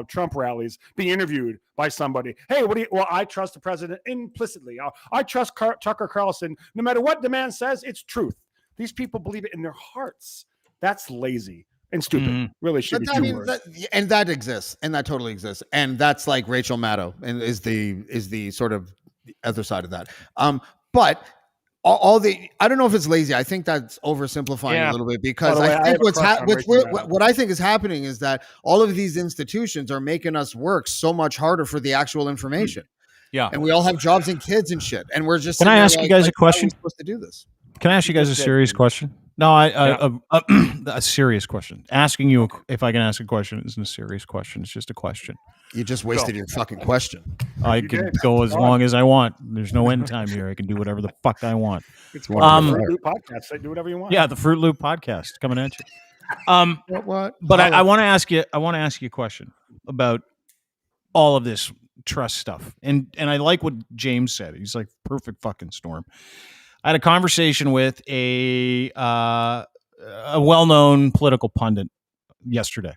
Trump rallies being interviewed by somebody. Hey, well, I trust the president implicitly. I trust Tucker Carlson. No matter what the man says, it's truth. These people believe it in their hearts. That's lazy. And stupid, really should be two words. And that exists, and that totally exists, and that's like Rachel Maddow, and is the sort of the other side of that. But I don't know if it's lazy. I think that's oversimplifying a little bit because I think what I think is happening is that all of these institutions are making us work so much harder for the actual information. Yeah, and we all have jobs and kids and shit, and we're just. Can I ask you guys a question? How are we supposed to do this? Can I ask you guys a serious question? No, a serious question. Asking you if I can ask a question isn't a serious question. It's just a question. You just wasted your fucking question. I can go as long as I want. There's no end time here. I can do whatever the fuck I want. It's one of the Fruit Loop podcast. Do whatever you want. Yeah, the Fruit Loop podcast coming at you. What? But I want to ask you. I want to ask you a question about all of this trust stuff. And I like what James said. He's like perfect fucking storm. I had a conversation with a well-known political pundit yesterday.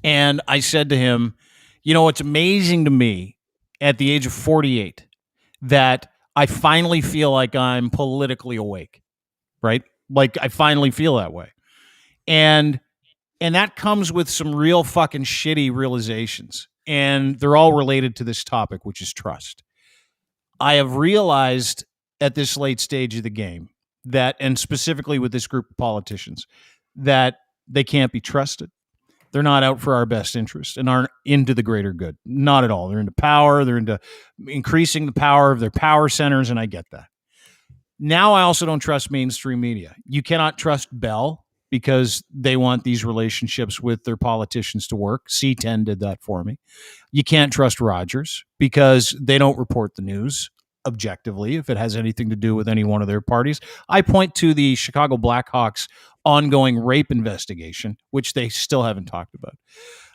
And I said to him, it's amazing to me at the age of 48 that I finally feel like I'm politically awake, right? Like I finally feel that way. And that comes with some real fucking shitty realizations. And they're all related to this topic, which is trust. I have realized at this late stage of the game that, and specifically with this group of politicians, that they can't be trusted. They're not out for our best interest and aren't into the greater good. Not at all. They're into power. They're into increasing the power of their power centers, and I get that. Now I also don't trust mainstream media. You cannot trust Bell because they want these relationships with their politicians to work. C10 did that for me. You can't trust Rogers because they don't report the news objectively if it has anything to do with any one of their parties. I point to the Chicago Blackhawks ongoing rape investigation, which they still haven't talked about.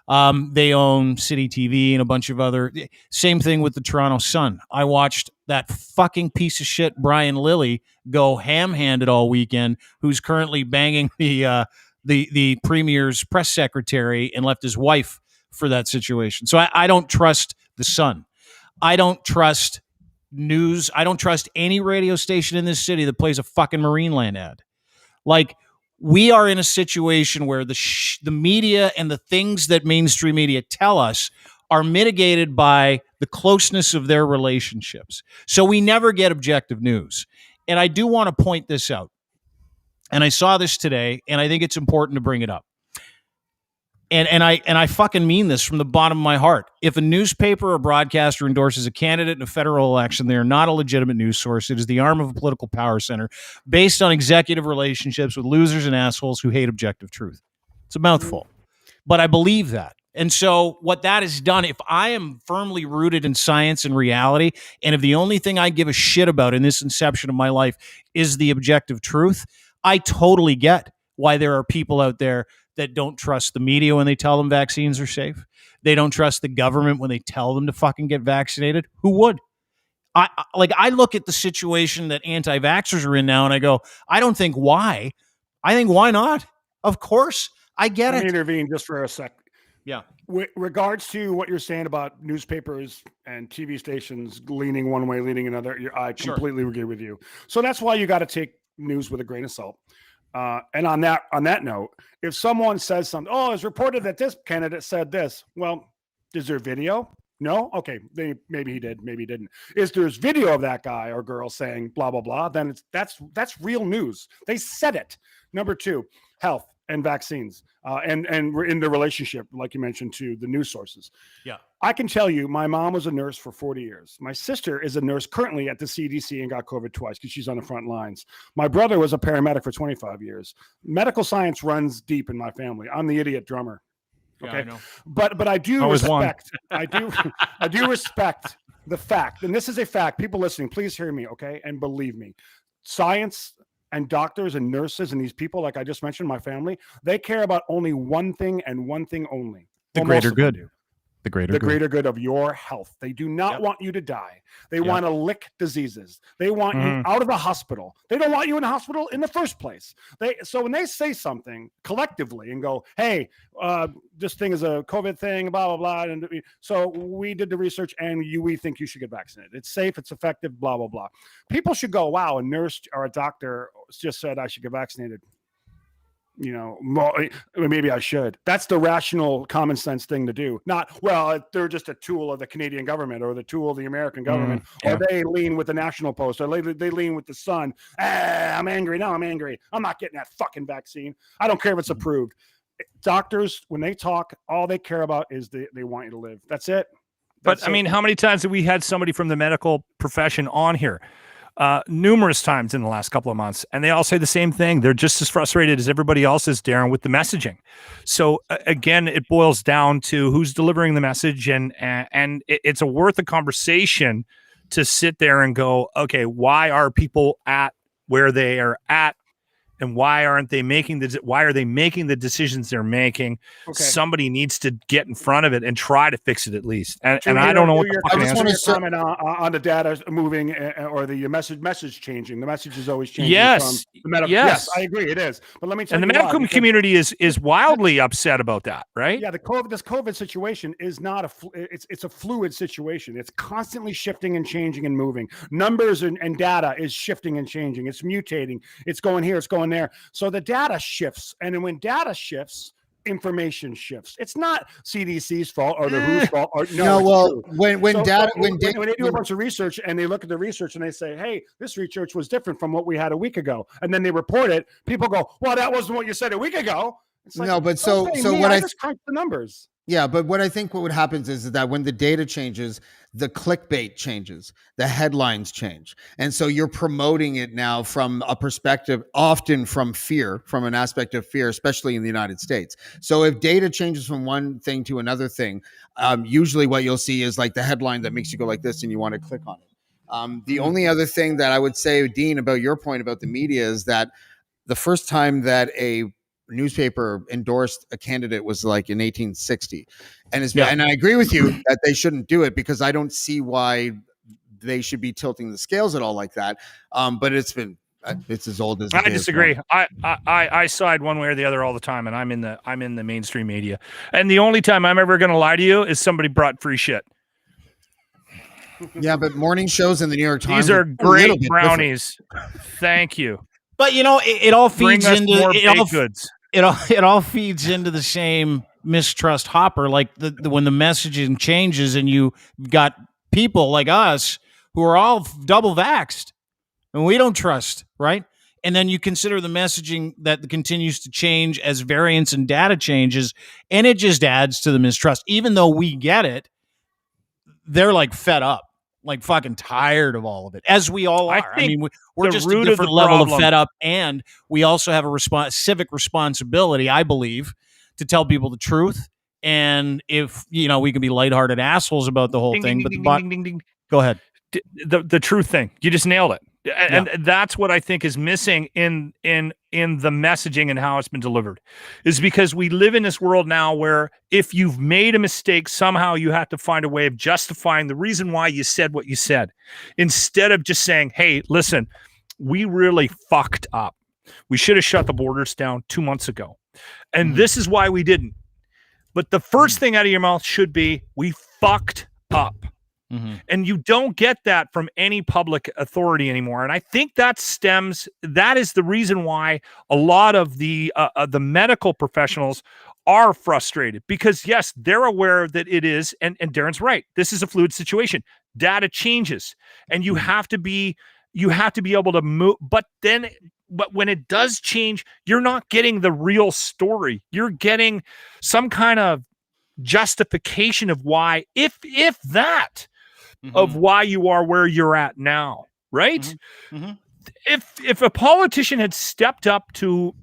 They own City TV and a bunch of other. Same thing with the Toronto Sun. I watched that fucking piece of shit Brian Lilly go ham-handed all weekend, who's currently banging the premier's press secretary and left his wife for that situation. So I don't trust the Sun. I don't trust news. I don't trust any radio station in this city that plays a fucking Marineland ad. Like, we are in a situation where the media and the things that mainstream media tell us are mitigated by the closeness of their relationships. So we never get objective news. And I do want to point this out. And I saw this today, and I think it's important to bring it up. And I fucking mean this from the bottom of my heart. If a newspaper or broadcaster endorses a candidate in a federal election, they are not a legitimate news source. It is the arm of a political power center based on executive relationships with losers and assholes who hate objective truth. It's a mouthful, but I believe that. And so what that has done, if I am firmly rooted in science and reality, and if the only thing I give a shit about in this inception of my life is the objective truth, I totally get why there are people out there that don't trust the media when they tell them vaccines are safe. They don't trust the government when they tell them to fucking get vaccinated. Who would? I look at the situation that anti-vaxxers are in now, and I go, I don't think why. I think why not? Of course, I get it. Let me intervene just for a sec. Yeah. With regards to what you're saying about newspapers and TV stations leaning one way, leaning another, I completely agree with you. So that's why you got to take news with a grain of salt. And on that note, if someone says something, it's reported that this candidate said this. Well, is there video? No? Okay. Maybe he did. Maybe he didn't. Is there's video of that guy or girl saying blah, blah, blah, then that's real news. They said it. Number two, health and vaccines, and we're in the relationship, like you mentioned, to the news sources. Yeah. I can tell you, my mom was a nurse for 40 years. My sister is a nurse currently at the CDC and got COVID twice because she's on the front lines. My brother was a paramedic for 25 years. Medical science runs deep in my family. I'm the idiot drummer. Okay. Yeah, I know. But I do respect, I do respect the fact, and this is a fact. People listening, please hear me, okay? And believe me, science and doctors and nurses and these people, like I just mentioned, my family, they care about only one thing and one thing only. The greater good. The greater good of your health. They do not want you to die. They want to lick diseases. They want you out of the hospital. They don't want you in the hospital in the first place. So when they say something collectively and go, hey, this thing is a COVID thing, blah, blah, blah. And so we did the research and we think you should get vaccinated. It's safe, it's effective, blah, blah, blah. People should go, wow, a nurse or a doctor just said I should get vaccinated. Maybe I should. That's the rational, common sense thing to do. Not, well, they're just a tool of the Canadian government or the tool of the American government, or they lean with the National Post, or they lean with the Sun. I'm angry. No, I'm angry. I'm not getting that fucking vaccine. I don't care if it's approved. Doctors, when they talk, all they care about is they want you to live. That's it. But I mean, how many times have we had somebody from the medical profession on here? Numerous times in the last couple of months, and they all say the same thing. They're just as frustrated as everybody else is, Darren, with the messaging. So again, it boils down to who's delivering the message, and it's worth a conversation to sit there and go, okay, why are people at where they are at? And why are they making the decisions they're making? Okay. Somebody needs to get in front of it and try to fix it at least. And I don't know what the fucking answer is. Comment on the data moving or the message changing. The message is always changing. Yes. From the medical. Yes, I agree. It is. But let me tell you, and the medical community is wildly upset about that, right? Yeah, this COVID situation is not it's a fluid situation. It's constantly shifting and changing and moving. Numbers and data is shifting and changing. It's mutating. It's going here. It's going there. So the data shifts, and then when data shifts, information shifts. It's not CDC's fault or the WHO's fault. Or, when they do a bunch of research and they look at the research and they say, hey, this research was different from what we had a week ago, and then they report it, people go, well, that wasn't what you said a week ago. It's like, no, but so what I just crunched the numbers. Yeah, but what I think what happens is that when the data changes, the clickbait changes, the headlines change. And so you're promoting it now from a perspective, often from fear, from an aspect of fear, especially in the United States. So if data changes from one thing to another thing, usually what you'll see is like the headline that makes you go like this and you want to click on it. The only other thing that I would say, Dean, about your point about the media is that the first time that a newspaper endorsed a candidate was like in 1860. And and I agree with you that they shouldn't do it, because I don't see why they should be tilting the scales at all like that. But it's as old as I disagree. I side one way or the other all the time, and I'm in the mainstream media. And the only time I'm ever going to lie to you is somebody brought free shit. Yeah, but morning shows in the New York Times. These are great brownies. Thank you. But it all feeds into more baked goods. It all feeds into the same mistrust hopper. Like when the messaging changes, and you got people like us who are all double vaxxed, and we don't trust, right? And then you consider the messaging that continues to change as variance and data changes, and it just adds to the mistrust. Even though we get it, they're like fed up, like fucking tired of all of it, as we all are. I mean, we're just a different level of fed up, and we also have a civic responsibility, I believe, to tell people the truth. And if we can be lighthearted assholes about the whole thing, go ahead. The truth thing, you just nailed it. And that's what I think is missing in the messaging and how it's been delivered, is because we live in this world now where if you've made a mistake, somehow you have to find a way of justifying the reason why you said what you said, instead of just saying, hey, listen, we really fucked up. We should have shut the borders down 2 months ago. And this is why we didn't. But the first thing out of your mouth should be, we fucked up. And you don't get that from any public authority anymore. And I think that is the reason why a lot of the medical professionals are frustrated, because yes, they're aware that it is, and Darren's right, this is a fluid situation. Data changes, and you have to be able to move, but when it does change, you're not getting the real story. You're getting some kind of justification of why, if that, of why you are where you're at now, right? If a politician had stepped up to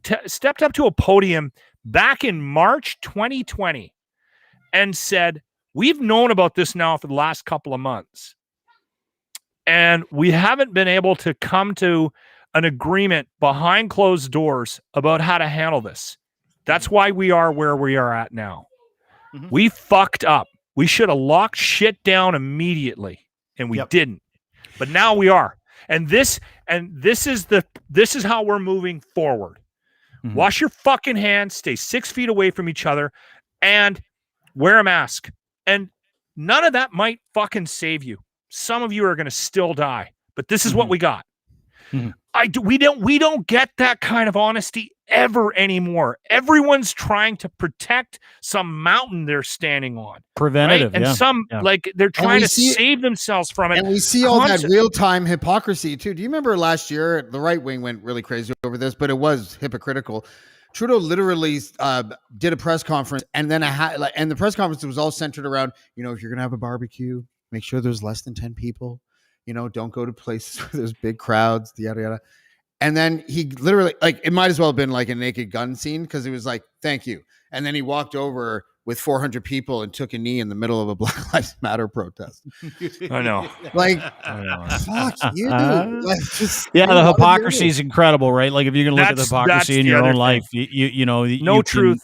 a podium back in March 2020 and said, we've known about this now for the last couple of months, and we haven't been able to come to an agreement behind closed doors about how to handle this. That's why we are where we are at now. We fucked up. We should have locked shit down immediately, and we didn't. But now we are. And this is how we're moving forward. Wash your fucking hands, stay 6 feet away from each other, and wear a mask. And none of that might fucking save you. Some of you are going to still die, but this is what we got. We don't get that kind of honesty ever anymore. Everyone's trying to protect some mountain they're standing on. Preventative, right? And like they're trying to save themselves from it. And we see all that real-time hypocrisy too. Do you remember last year the right wing went really crazy over this, but it was hypocritical. Trudeau literally did a press conference, and then and the press conference was all centered around, if you're gonna have a barbecue, make sure there's less than 10 people. Don't go to places where there's big crowds, yada, yada. And then he literally, it might as well have been like a Naked Gun scene, because he was like, thank you. And then he walked over with 400 people and took a knee in the middle of a Black Lives Matter protest. I know. Fuck you. The hypocrisy is incredible, right? Like if you're going to look at the hypocrisy in your own life, no truth.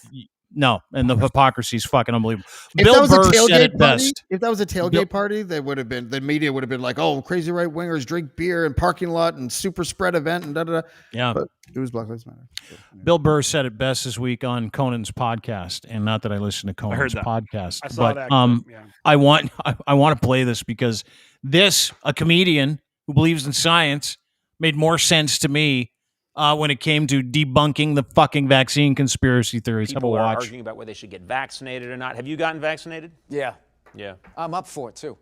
No, and the hypocrisy is fucking unbelievable. If Bill Burr said it best. If that was a tailgate party, the media would have been like, "Oh, crazy right wingers drink beer in parking lot and super spread event and da da da." Yeah, but it was Black Lives Matter. So, Bill Burr said it best this week on Conan's podcast, and not that I listen to Conan's podcast, I saw that. I want to play this because a comedian who believes in science made more sense to me. When it came to debunking the fucking vaccine conspiracy theories. People are arguing about whether they should get vaccinated or not. Have you gotten vaccinated? Yeah. Yeah. I'm up for it, too.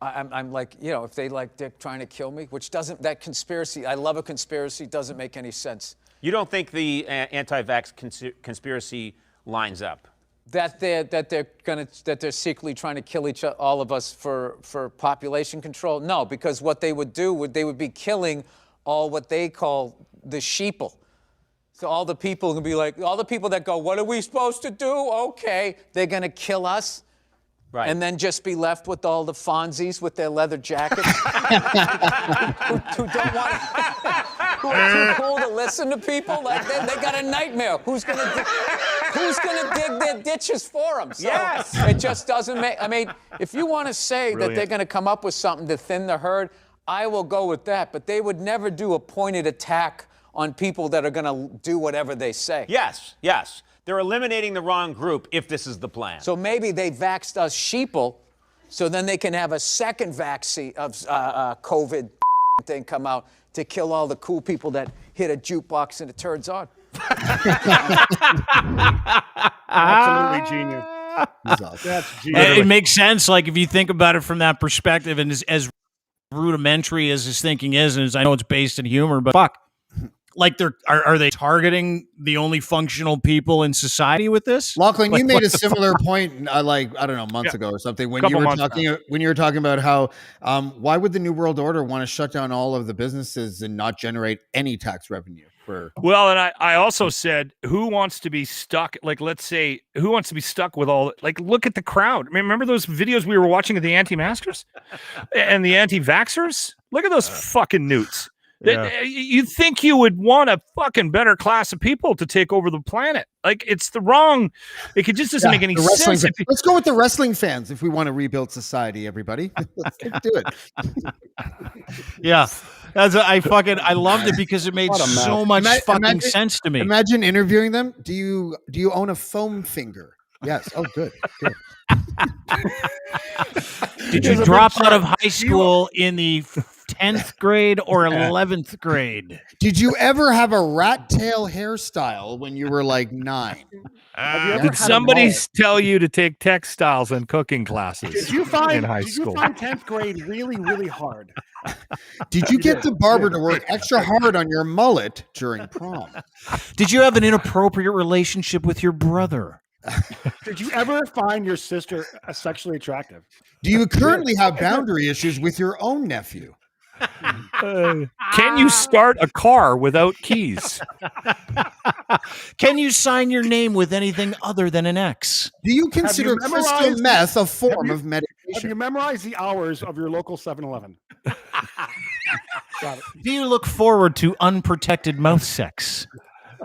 I'm like, if they're trying to kill me, which doesn't, that conspiracy, I love a conspiracy, doesn't make any sense. You don't think the anti-vax conspiracy lines up? That they're secretly trying to kill all of us for population control? No, because what they would do, they would be killing all what they call the sheeple. So all the people can be like, all the people that go, what are we supposed to do? Okay, they're going to kill us. Right. And then just be left with all the Fonzies with their leather jackets who don't want too cool to listen to people? Like they got a nightmare. Who's gonna dig their ditches for them? So Yes. it just doesn't make. I mean, if you want to say that they're going to come up with something to thin the herd, I will go with that. But they would never do a pointed attack on people that are going to do whatever they say. Yes, yes. They're eliminating the wrong group if this is the plan. So maybe they vaxxed us sheeple, so then they can have a second vaccine of COVID thing come out to kill all the cool people that hit a jukebox and it turns on. Absolutely genius. That's genius. It makes sense. Like if you think about it from that perspective, and as rudimentary as his thinking is, and I know it's based in humor, but fuck. Like are they targeting the only functional people in society with this? Lachlan, like, you made a similar point, months ago or something, when you were talking about how why would the New World Order want to shut down all of the businesses and not generate any tax revenue for? Well, and I also said, who wants to be stuck? Like, let's say, who wants to be stuck with all? Like, look at the crowd. I mean, remember those videos we were watching of the anti-maskers and the anti-vaxxers? Look at those fucking newts. Yeah. You'd think you would want a fucking better class of people to take over the planet. Like, it's the wrong. It just doesn't make any sense. Let's go with the wrestling fans if we want to rebuild society. Everybody, let's do it. Yeah, I loved it because it made so much fucking sense to me. Imagine interviewing them. Do you own a foam finger? Yes. Oh, good. Did you drop out of high school in the 10th grade or 11th grade? Did you ever have a rat tail hairstyle when you were like 9? Did somebody tell you to take textiles and cooking classes in high school? Did you find 10th grade really, really hard? Did you get the barber to work extra hard on your mullet during prom? Did you have an inappropriate relationship with your brother? Did you ever find your sister sexually attractive? Do you currently have boundary issues with your own nephew? Can you start a car without keys? Can you sign your name with anything other than an X? Do you consider crystal meth a form of medication? Have you memorized the hours of your local 7-Eleven? Do you look forward to unprotected mouth sex?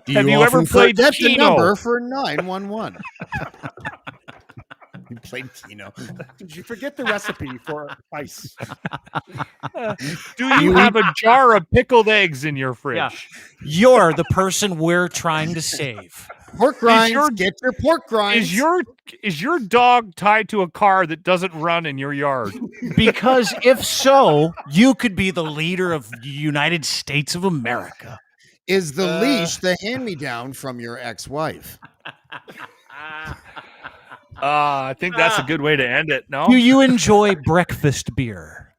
Have you ever played the Keno? Number for 911. You played Keno. Did you forget the recipe for ice? Do you have a jar of pickled eggs in your fridge? Yeah. You're the person we're trying to save. Pork grinds. Get your pork grinds. Is your dog tied to a car that doesn't run in your yard? Because if so, you could be the leader of the United States of America. Is the leash the hand-me-down from your ex-wife? I think that's a good way to end it. No? Do you enjoy breakfast beer?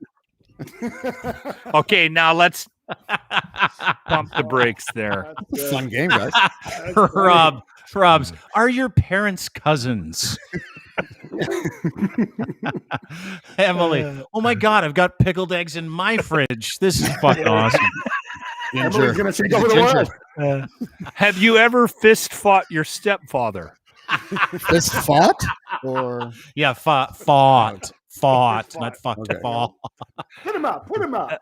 Okay, now let's pump the brakes there. Fun game, guys. Rob's, are your parents cousins? Emily, oh my God, I've got pickled eggs in my fridge. This is fucking awesome. Emily's going to take over the world. Have you ever fist fought your stepfather? Fist fought? Or yeah, fought, not fucked. Okay. Fought. Put him up.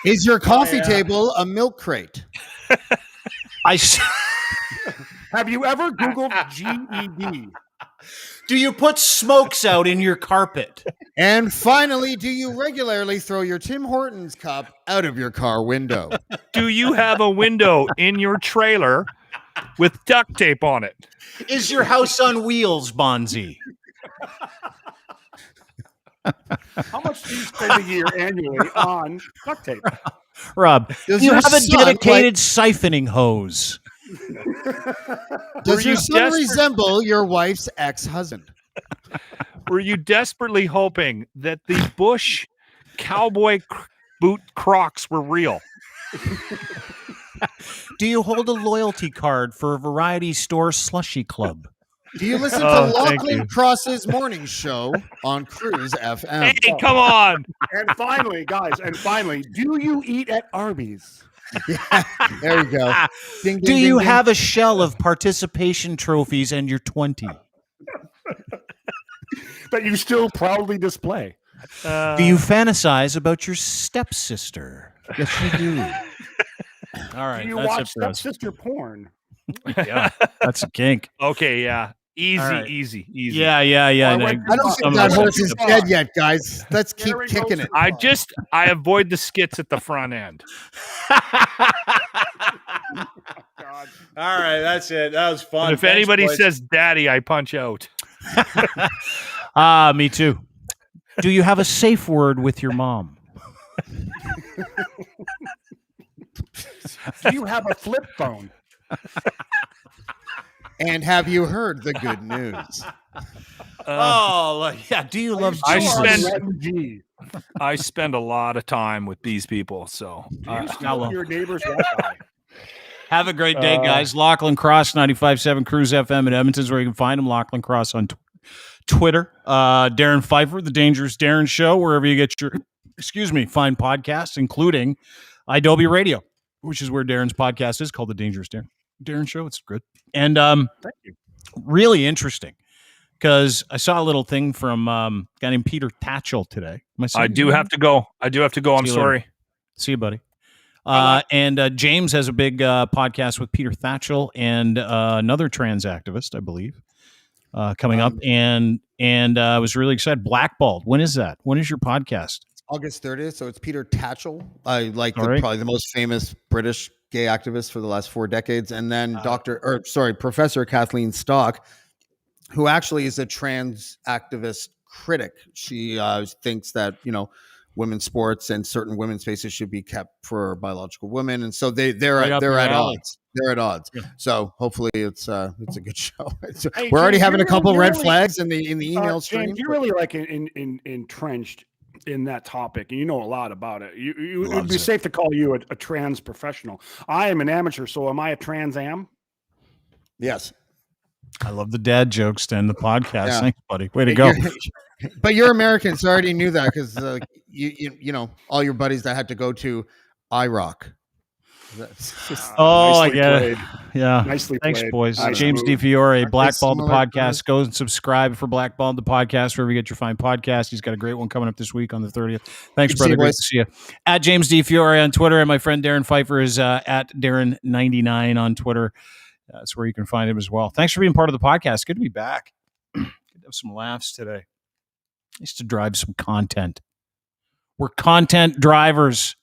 Is your coffee table a milk crate? Have you ever Googled GED? Do you put smokes out in your carpet? And finally, do you regularly throw your Tim Hortons cup out of your car window? Do you have a window in your trailer with duct tape on it? Is your house on wheels, Bonzi? How much do you spend a year annually on duct tape? Rob, do you have a dedicated siphoning hose? Does your son resemble your wife's ex-husband? Were you desperately hoping that the Bush cowboy boot Crocs were real? Do you hold a loyalty card for a variety store slushy club? Do you listen to Lachlan Cross's morning show on Cruise FM? Hey, come on! And finally, guys, do you eat at Arby's? Yeah, there we go. Ding, ding, do you ding, have a shell of participation trophies and you're 20? That you still proudly display? Do you fantasize about your stepsister? Yes, you do. All right. Do you that's watch it for us. stepsister porn? Yeah, that's a kink. Okay, yeah. Easy, right. easy. Yeah. I don't think that horse is dead yet, guys. Let's keep kicking it. I avoid the skits at the front end. God. All right, that's it. That was fun. And if anybody says daddy, I punch out. Me too. Do you have a safe word with your mom? Do you have a flip phone? And have you heard the good news? Yeah. Do you love I Jesus? I spend a lot of time with these people, so your neighbor's Wi-Fi. Have a great day, guys. Lachlan Cross, 95.7 Cruise FM in Edmonton's where you can find him. Lachlan Cross on Twitter. Darren Pfeiffer, The Dangerous Darren Show, wherever you get your, fine podcasts, including Adobe Radio, which is where Darren's podcast is called The Dangerous Darren Show. It's good. And Thank you. Really interesting because I saw a little thing from a guy named Peter Tatchell today. I do have to go. I'm sorry. See you, buddy. And James has a big podcast with Peter Tatchell and another trans activist, I believe, coming up. And I was really excited. Blackballed. When is that? When is your podcast? August 30th. So it's Peter Tatchell, Right. probably the most famous British gay activist for the last 4 decades. And then Professor Kathleen Stock, who actually is a trans activist critic. She thinks that, women's sports and certain women's spaces should be kept for biological women. And so they're at odds. They're at odds. Yeah. So hopefully it's a good show. Hey, we're already James, having a couple red really, flags in the email stream. James, you're really like entrenched in that topic, and you know a lot about it. It would be safe to call you a trans professional. I am an amateur, so am I a trans am? Yes. I love the dad jokes to end the podcast. Yeah. Thanks, buddy. Way to go. But you're American, so I already knew that because you know all your buddies that had to go to IROC. I get it. Yeah. Nicely Thanks, played. boys. Nice James move. DiFiore, Blackballed the similar podcast. Go and subscribe for Blackballed the podcast wherever you get your fine podcast. He's got a great one coming up this week on the 30th. Thanks, brother. Great to see you. At James DiFiore on Twitter, and my friend Darren Pfeiffer is at Darren99 on Twitter. That's where you can find him as well. Thanks for being part of the podcast. Good to be back. Good to have some laughs today. Nice to drive some content. We're content drivers.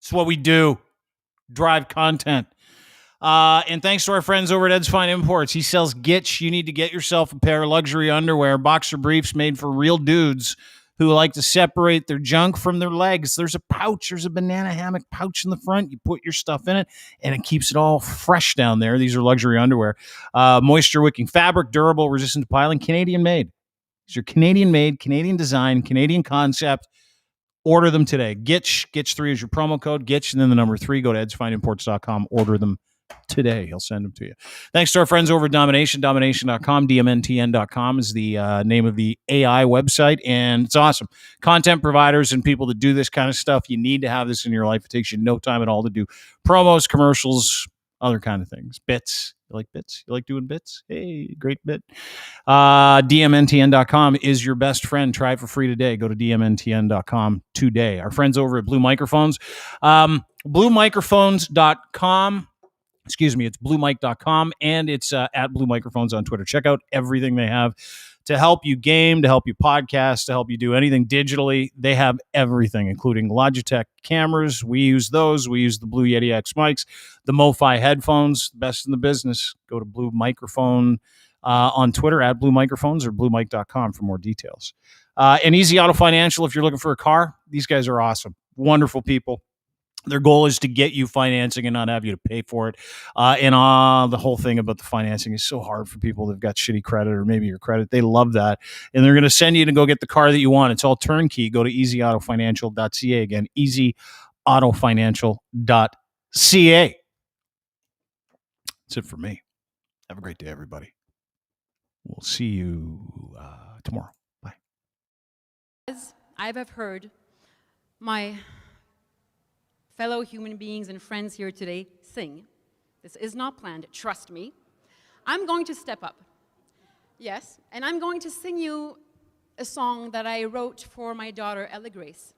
It's what we do. Drive content. And thanks to our friends over at Ed's Fine Imports. He sells Gitch. You need to get yourself a pair of luxury underwear, boxer briefs made for real dudes who like to separate their junk from their legs. There's a pouch. There's a banana hammock pouch in the front. You put your stuff in it, and it keeps it all fresh down there. These are luxury underwear. Moisture-wicking fabric, durable, resistant to piling, Canadian-made. These are Canadian-made, Canadian design, Canadian concept. Order them today. Gitch3 is your promo code. Gitch, and then the number 3. Go to edsfineimports.com. Order them today. He'll send them to you. Thanks to our friends over at Domination. Domination.com. DMNTN.com is the name of the AI website, and it's awesome. Content providers and people that do this kind of stuff, you need to have this in your life. It takes you no time at all to do promos, commercials, other kind of things. Bits. You like bits? You like doing bits? Hey, great bit. DMNTN.com is your best friend. Try it for free today. Go to DMNTN.com today. Our friends over at Blue Microphones. BlueMicrophones.com. Excuse me, it's BlueMic.com, and it's at Blue Microphones on Twitter. Check out everything they have to help you game, to help you podcast, to help you do anything digitally. They have everything, including Logitech cameras. We use those. We use the Blue Yeti X mics, the MoFi headphones, best in the business. Go to Blue Microphone on Twitter at Blue Microphones or BlueMic.com for more details. And Easy Auto Financial, if you're looking for a car, these guys are awesome. Wonderful people. Their goal is to get you financing and not have you to pay for it. And the whole thing about the financing is so hard for people that've got shitty credit or maybe your credit. They love that. And they're going to send you to go get the car that you want. It's all turnkey. Go to easyautofinancial.ca. Again, easyautofinancial.ca. That's it for me. Have a great day, everybody. We'll see you tomorrow. Bye. As I have heard my fellow human beings and friends here today sing. This is not planned, trust me. I'm going to step up. Yes, and I'm going to sing you a song that I wrote for my daughter, Ella Grace,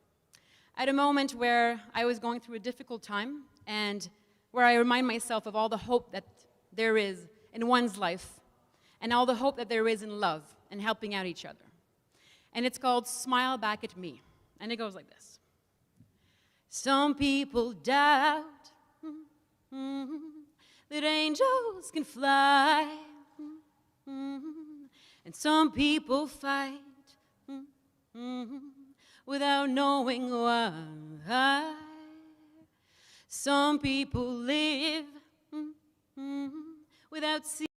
at a moment where I was going through a difficult time and where I remind myself of all the hope that there is in one's life and all the hope that there is in love and helping out each other. And it's called Smile Back at Me. And it goes like this. Some people doubt that angels can fly, and some people fight without knowing why. Some people live without seeing